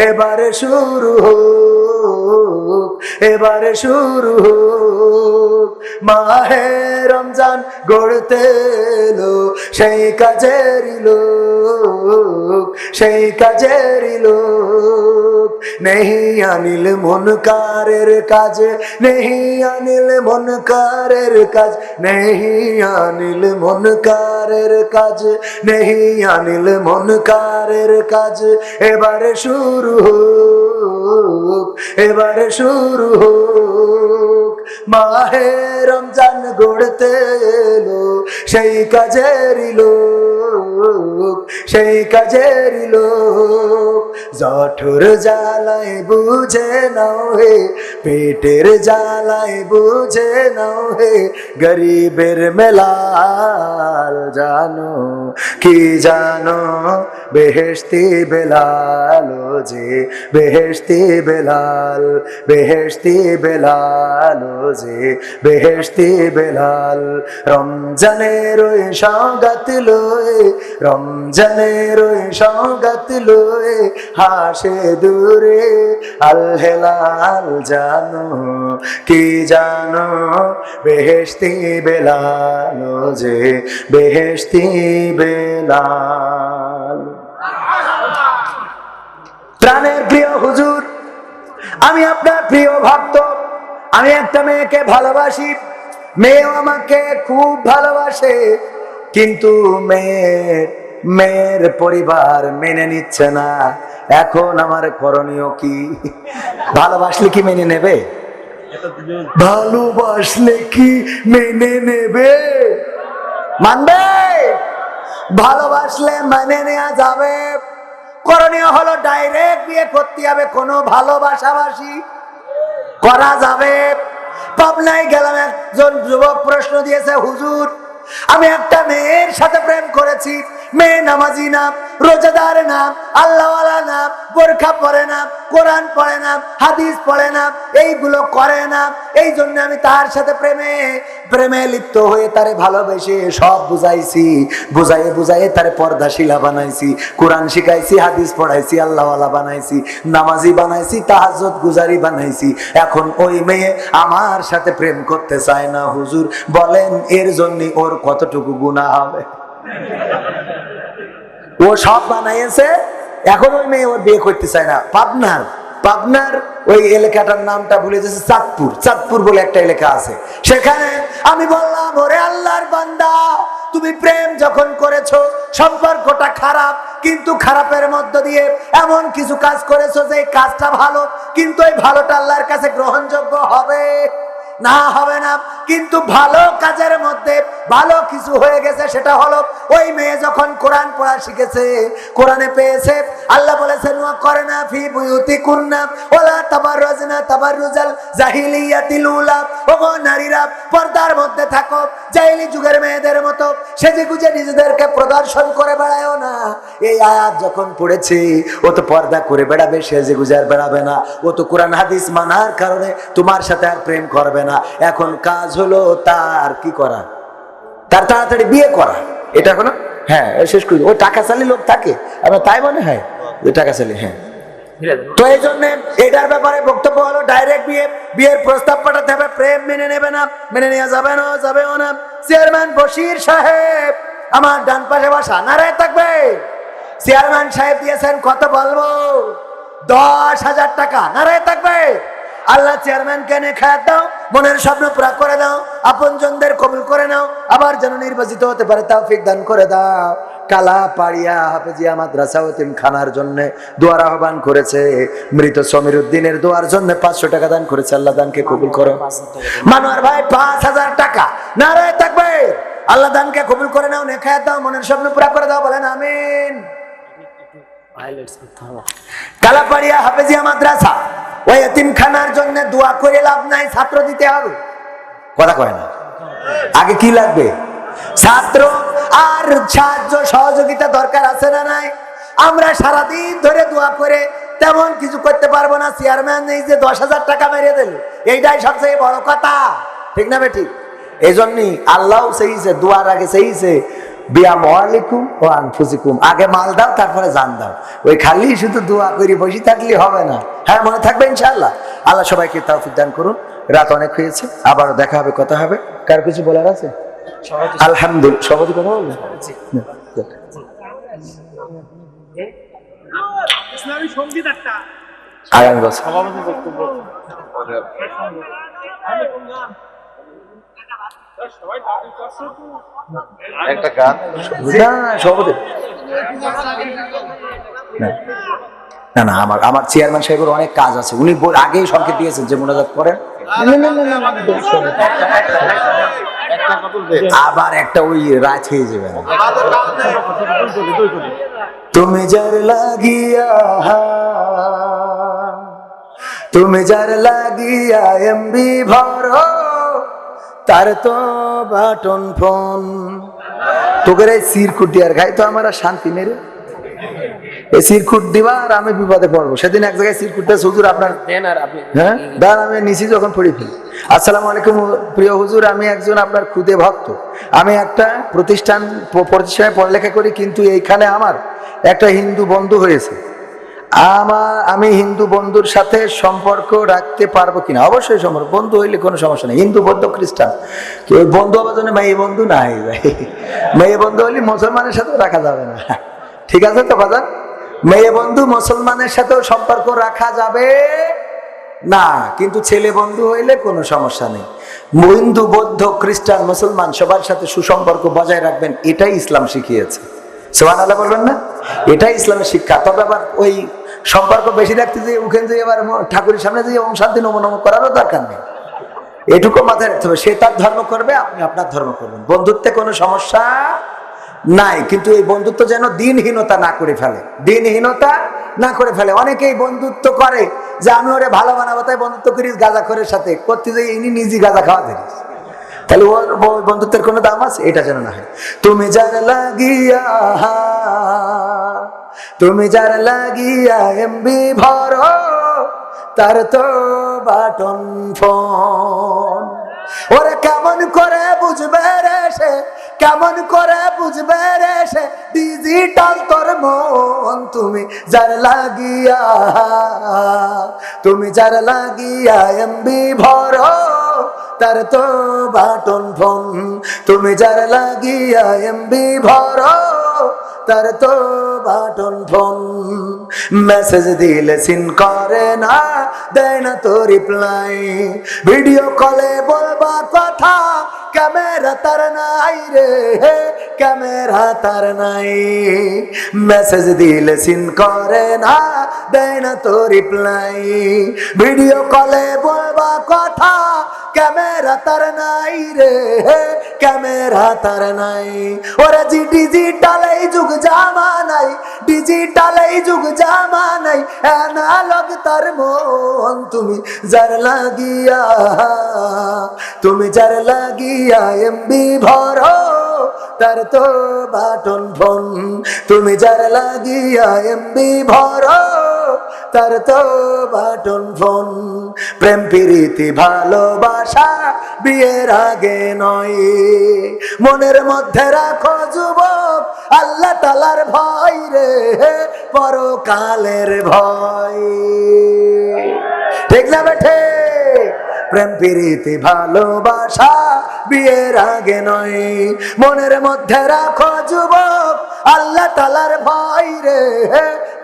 এবারে শুরু হোক, এবারে শুরু হোক। মাহে রমজান গড়তে এলো সেই কাজেরই লোক, সেই কাজেরই লোক। নেহি আনিল মুনকারের কাজ, নেহি আনিল মুনকারের কাজ, নেহি আনিল মুনকারের কাজ, নেহি আনিল মুনকারের কাজ। এবারে শুরু হোক, এবারে শুরু হোক। মাহে রমজান গড়তে এলো সেই কাজেরই লোক, সেই কাজেরই লোক। জঠর জ্বালায় বুঝে নাও হে, পেটের জ্বালায় বুঝে নাও হে, গরিবের মেলাল জানো কি জানো, বেহেশতি বেলাল যে, বেহেশতি বেলাল, বেহেশতি বেলাল যে, বেহেশতি বেলাল। রমজানের ওই সওগাত লয়ে, রমজানের ওই সওগাত লয়ে হাসে দূরে আল হেলাল জানো কি জানো, বেহেশতি বেলাল যে, বেহেশতি বেলাল। প্রাণের প্রিয় হুজুর, আমি আপনার প্রিয় ভক্ত। আমি একটা মেয়েকে ভালোবাসি, মেয়েও আমাকে খুব ভালোবাসে, কিন্তু মেয়ের পরিবার মেনে নিচ্ছে না। এখন আমার করণীয় কি? ভালোবাসলে কি মেনে নেবে? ভালোবাসলে কি মেনে নেবে? মানবে? ভালোবাসলে মানে নেওয়া যাবে। করণীয় হলো ডাইরেক্ট বিয়ে করতে হবে, কোনো ভালোবাসাবাসি করা যাবে। পাবনায় গেলাম, একজন যুবক প্রশ্ন দিয়েছে, হুজুর আমি একটা মেয়ের সাথে প্রেম করেছি, মেয়ে নামাজি না, রোজাদার না, আল্লাহওয়ালা না, বোরখা পরে না, কোরআন পড়ে না, হাদিস পড়ে না, এইগুলো করে না। এই জন্য আমি তার সাথে প্রেমে লিপ্ত হয়ে তারে ভালোবেসে সব বুঝাইছি, বুঝাইয়ে বুঝাইয়ে তারে পর্দাশীলা বানাইছি, কোরআন শিখাইছি, হাদিস পড়াইছি, আল্লাহওয়ালা বানাইছি, নামাজি বানাইছি, তাহাজ্জুদ গুজারি বানাইছি। এখন ওই মেয়ে আমার সাথে প্রেম করতে চায় না। হুজুর বলেন এর জন্য ওর কতটুকু গুনাহ হবে? ও সব বানাইছে, এখন ওই মেয়ে ওর বিয়ে করতে চায় না। পাবনার ওই এলাকাটার নামটা ভুলে যাচ্ছে, চাঁদপুর বলে একটা এলাকা আছে। সেখানে আমি বললাম, ওরে আল্লাহর বান্দা, তুমি প্রেম যখন করেছো, সম্পর্কটা খারাপ, কিন্তু খারাপের মধ্য দিয়ে এমন কিছু কাজ করেছো যে কাজটা ভালো, কিন্তু এই ভালোটা আল্লাহর কাছে গ্রহণযোগ্য হবে না? হবে না। কিন্তু ভালো কাজের মধ্যে ভালো কিছু হয়ে গেছে, সেটা হলো ওই মেয়ে যখন কোরআন পড়া শিখেছে, কোরআনে পেয়েছে, আল্লাহ বলেছেন ওয়াকরনা ফি বুয়ুতিকুন্না ওয়ালা তাবাররাজনা তাবাররুজাল জাহিলিয়াতিল উলা। ওগো নারীরা, পর্দার মধ্যে থাকো, জাহিলি যুগের মেয়েদের মতো সেজে গুজে নিজেদেরকে প্রদর্শন করে বেড়ায়ও না। এই আয়াত যখন পড়েছে, ও তো পর্দা করে বেড়াবে, সেজে গুজে আর বেড়াবে না। ও তো কোরআন হাদিস মানার কারণে তোমার সাথে আর প্রেম করবে না। এখন কাজ হলো তার কি করা? তার তাড়াতাড়ি বিয়ে করা। এটা হলো, হ্যাঁ শেষ করি। ও টাকা চালি লোক থাকে, আমার তাই মনে হয় ওই টাকা চালি। হ্যাঁ, তো এই জন্য এটার ব্যাপারে বক্তব্য হলো ডাইরেক্ট বিয়ের প্রস্তাব পাঠাতে হবে। প্রেম মেনে নেবে না, মেনে নেওয়া যাবে না, যাবেও না। চেয়ারম্যান বশির সাহেব আমার ডান পাশে বাসা, নারায় থাকবে। চেয়ারম্যান সাহেব দিয়েছেন কত বলবো? 10,000 টাকা। নারায় থাকবে। আল্লাহ চেয়ারম্যানকে এনে খায়াত দাও, মনের স্বপ্ন পুরা করে দাও, আপনজনদের কবুল করে নাও, আবার যেন নির্বাচিত হতে পারে তৌফিক দান করে দাও। কালাপাড়িয়া হাফেজিয়া মাদ্রাসা এতিমখানার জন্য দোয়ার আহ্বান করেছে। মৃত সমীর উদ্দিনের দোয়ার জন্য 500 টাকা দান করেছে। আল্লাহ দানকে কবুল করো। মানোয়ার ভাই 5,000 টাকা। নারায়ে তাকবীর। আল্লাহ দানকে কবুল করে নাও, নেখায়াত দাও, মনের স্বপ্ন পুরা করে দাও। বলেন আমিন। কালাপাড়িয়া হাফেজিয়া মাদ্রাসা ওই এতিমখানার জন্য দোয়া করে লাভ নাই, ছাত্র দিতে হবে। কথা কয় না? আগে কি লাগবে? ছাত্র আর সাহায্য সহযোগিতা দরকার আছে না নাই? আমরা সারাদিন ধরে দোয়া করে তেমন কিছু করতে পারবো না। চেয়ারম্যান এই যে 10,000 টাকা মেরে দিল, এইটাই সবচেয়ে বড় কথা, ঠিক না বেঠিক? এই জন্যই আল্লাহ চাইছে, দোয়ার আগে চাইছে বিআমওয়ালিকুম ওয়া আনফুসিকুম, আগে মাল দাও তারপরে জান দাও। ওই খালি শুধু দোয়া করি বসে থাকলে হবে না। হ্যাঁ, মনে থাকবে ইনশাআল্লাহ। আল্লাহ সবাইকে তৌফিক দান করুন। রাত অনেক হয়েছে, আবার দেখা হবে, কথা হবে। কার কিছু বলার আছে? আলহামদুলিল্লাহ, সভাপতি কথা বলবেন? আগামী বছর একটা গান সভাপতি না না, আমার চেয়ারম্যান সাহেবের অনেক কাজ আছে, উনি আগেই সংকেত দিয়েছেন যে মোনাজাত করেন। আবার একটা ওই রাত হয়ে যাবে। তুমি যার লাগিয়া, তুমি যার লাগিয়া এমবি ভরো, তার তো বাটন ফোন। তোকে এই সিরকুটি আর খাই তো আমার আর শান্তি নেই রে। এই সিরকুট দিবা আর আমি বিপদে পড়বো। সেদিন এক জায়গায় সিরকুটটা হুজুর আপনার দেন, আর আপনি হ্যাঁ দাঁড়, আমি নিচি যখন পড়ি ফেলি। আসসালামু আলাইকুম প্রিয় হুজুর, আমি একজন আপনার খুদে ভক্ত। আমি একটা প্রতিষ্ঠানে পড়ালেখা করি, কিন্তু এইখানে আমার একটা হিন্দু বন্ধু হয়েছে। আমি হিন্দু বন্ধুর সাথে সম্পর্ক রাখতে পারবো কিনা? অবশ্যই সম্পর্ক, বন্ধু হইলে কোনো সমস্যা নেই। হিন্দু, বৌদ্ধ, খ্রিস্টান, ওই বন্ধু আমার জন্য মেয়ে বন্ধু নাই ভাই। মেয়ে বন্ধু হইলে মুসলমানের সাথে রাখা যাবে না, ঠিক আছে তো বাজার? মেয়ে বন্ধু মুসলমানের সাথেও সম্পর্ক রাখা যাবে না, কিন্তু ছেলে বন্ধু হইলে কোনো সমস্যা নেই। হিন্দু, বৌদ্ধ, খ্রিস্টান, মুসলমান সবার সাথে সুসম্পর্ক বজায় রাখবেন, এটাই ইসলাম শিখিয়েছে। সুবহানাল্লাহ বলবেন না? এটাই ইসলামের শিক্ষা। তবে আবার ওই সম্পর্ক বেশি রাখতে যে ওখানে যে এবার ঠাকুরের সামনে যে ওম শান্তি নম নম করারও দরকার নেই। এটুকু মাথায় রাখতে হবে, সে তার ধর্ম করবে, আপনি আপনার ধর্ম করবেন, বন্ধুত্বে কোনো সমস্যা নাই। কিন্তু এই বন্ধুত্ব যেন দিনহীনতা না করে ফেলে, দিনহীনতা না করে ফেলে। অনেকেই বন্ধুত্ব করে যে আমি ওরে ভালো বানাবো তাই বন্ধুত্ব করিস গাঁজাখোরের সাথে, করতে যে ইনি নিজে গাঁজা খাওয়া ধরিস, তাহলে ওর বন্ধুত্বের কোনো দাম আছে? এটা যেন না হয়। তুমি যার লাগিয়া, তুমি যার লাগিয়া এমবি ভরো, তার তো বাটন ফোন। ওরে কেমন করে বুঝবে রে সে, কেমন করে বুঝবে রে সে ডিজিটাল তোর মন। তুমি যার লাগিয়া, তুমি যার লাগিয়া এমবি ভরো, তার তো বাটন ফোন। তুমি যার লাগিয়া এমবি ভরো, তার তো বাটন ফোন। মেসেজ দিলে সিন করে না, দেয় না তো রিপ্লাই। ভিডিও কলে বলবা কথা, ক্যামেরা তার নাই রে, ক্যামেরা তার নাই। মেসেজ দিলে সিন করে না, দেয় না তো রিপ্লাই। ভিডিও কলে বলবা কথা, ক্যামেরা তার নাই রে, ক্যামেরা তার নাই। ওরা ডিজিটাল এই যুগ জামানাই, ডিজিটাল এই যুগ জামানাই, অ্যানালগ তার মন। তুমি যার লাগিয়া, তুমি যার লাগিয়া এমবি ভরো, তার তো বাটন ফোন। তুমি যার লাগিয়া এমবি ভরো, তার তো বাটন ফোন। প্রেম প্রীতি ভালোবাসা বিয়ের আগে নয়, মনের মধ্যে রাখো যুবক আল্লাহ তাআলার ভয় রে, পরকালের ভয়। ঠিক না বেঠে? প্রেম প্রীতি ভালোবাসা বিয়ের আগে নয়, মনের মধ্যে রাখো যুবক আল্লাহ তাআলার ভয় রে,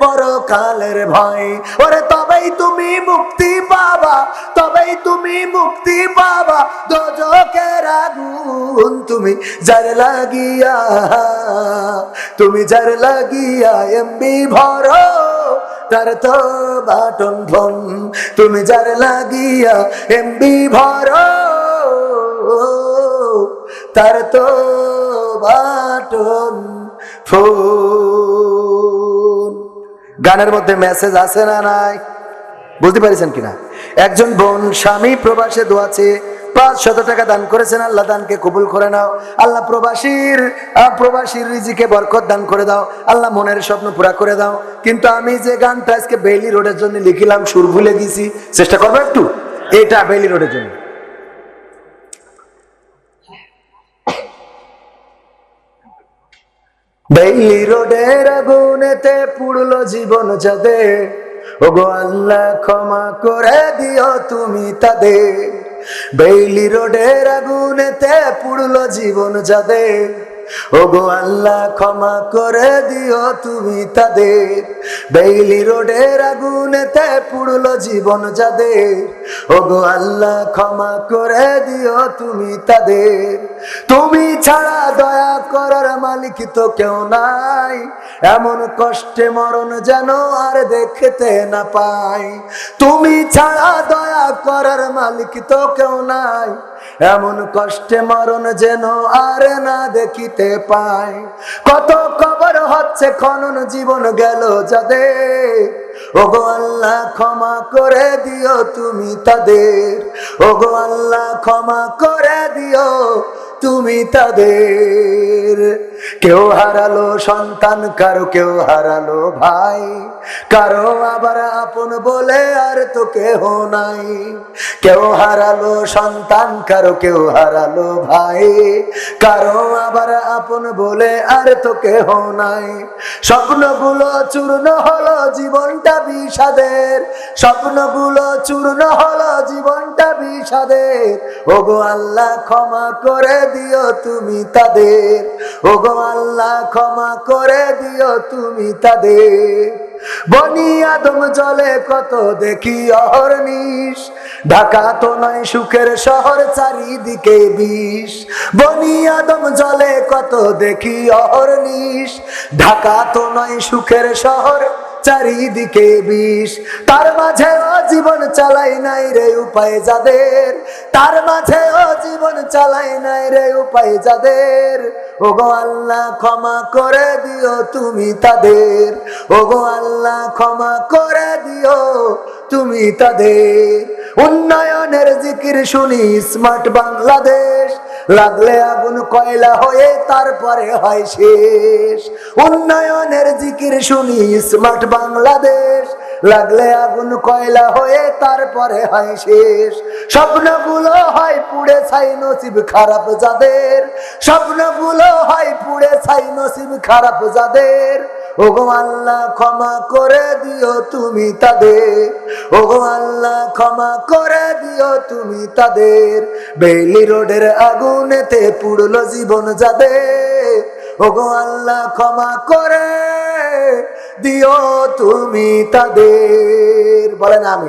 পরকালের ভয়। ওরে তবেই তুমি মুক্তি পাবা, তবেই তুমি মুক্তি পাবা দোজখের আগুন। তুমি যার লাগিয়া, তুমি যার লাগিয়া এমবি ভরো, তার তো বাটন ফোন। তুমি যার লাগিয়া এমবি ভরো, তার তো বাটন ফোন। গানের মধ্যে মেসেজ আছে না নাই? বুঝতে পারছেন কিনা? একজন বোন স্বামী প্রবাসে দোয়াছে, 500 টাকা দান করেছেন, আল্লাহ দানকে কবুল করে নাও। আল্লাহ প্রবাসীর রিজিকে বরকত দান করে দাও, আল্লাহ মনের স্বপ্ন পুরা করে দাও। কিন্তু আমি যে গানটা আজকে বেইলি রোডের জন্য লিখিলাম, সুর ভুলে গেছি, চেষ্টা করবো একটু। এটা বেইলি রোডের জন্য। বেইলি রোডের আগুনেতে পুড়লো জীবন যাদের, ওগো আল্লাহ ক্ষমা করে দিও তুমি তাদের। বেইলি রোডের আগুনেতে পুড়লো জীবন যাদের, ওগো আল্লাহ ক্ষমা করে দিও তুমি তাদের। বেইলি রোডের আগুনেতে পুড়লো জীবন যাদের, ওগো আল্লাহ ক্ষমা করে দিও তুমি তাদের। তুমি ছাড়া দয়া করার মালিক তো কেউ নাই, এমন কষ্টে মরণ যেন আর দেখতে না পাই। তুমি ছাড়া দয়া করার মালিক তো কেউ নাই, এমন কষ্টে মরণ যেন আর না দেখিতে পাই। কত কবর হচ্ছে খনন জীবন গেল যাদের, ওগো আল্লাহ ক্ষমা করে দিও তুমি তাদের, ওগো আল্লাহ ক্ষমা করে দিও তুমি তাদের। কেউ হারালো সন্তান, কারো কেউ হারালো ভাই, কারো আবার আপন বলে আর তো কেহ নাই। কেউ হারালো সন্তান, কারো কেউ হারালো ভাই, কারো আবার আপন বলে আর তো কেহ নাই। স্বপ্নগুলো চূর্ণ হলো জীবনটা বিষাদের, স্বপ্নগুলো চূর্ণ হলো জীবনটা বিষাদের, ওগো আল্লাহ ক্ষমা করে দিও তুমি তাদের, ওগো আল্লাহ ক্ষমা করে দিও তুমি তাদের। বনি আদম জলে কত দেখি অহর্নিশ, ঢাকা তো নয় সুখের শহর চারিদিকে বিষ। বনি আদম জলে কত দেখি অহর্নিশ, ঢাকা তো নয় সুখের শহর চারিদিকে বিষ। তার মাঝে ও জীবন চালাই নাই রে উপায় যাদের, তার মাঝে ও জীবন চালাই নাই রে উপায় যাদের, ওগো আল্লাহ ক্ষমা করে দিও তুমি তাদের, ওগো আল্লাহ ক্ষমা করে দিও তুমি তাদের। উন্নয়নের জিকির শুনি স্মার্ট বাংলাদেশ, লাগলে আগুন কয়লা হয়ে তারপরে হয় শেষ। উন্নয়নের জিকির শুনি স্মার্ট বাংলাদেশ, লাগলে আগুন কয়লা হয়ে তারপরে হয় শেষ। স্বপ্নগুলো হয় পুড়ে ছাই নসিব খারাপ যাদের, স্বপ্নগুলো হয় পুড়ে ছাই নসিব খারাপ যাদের, ওগো আল্লাহ ক্ষমা করে দিও তুমি তাদের, ওগো আল্লাহ ক্ষমা করে দিও তুমি তাদের। বেইলি রোডের আগুনেতে পুড়লো জীবন যাদের, ওগো আল্লাহ ক্ষমা করে দিও তুমি তাদের। বলেন আমিন।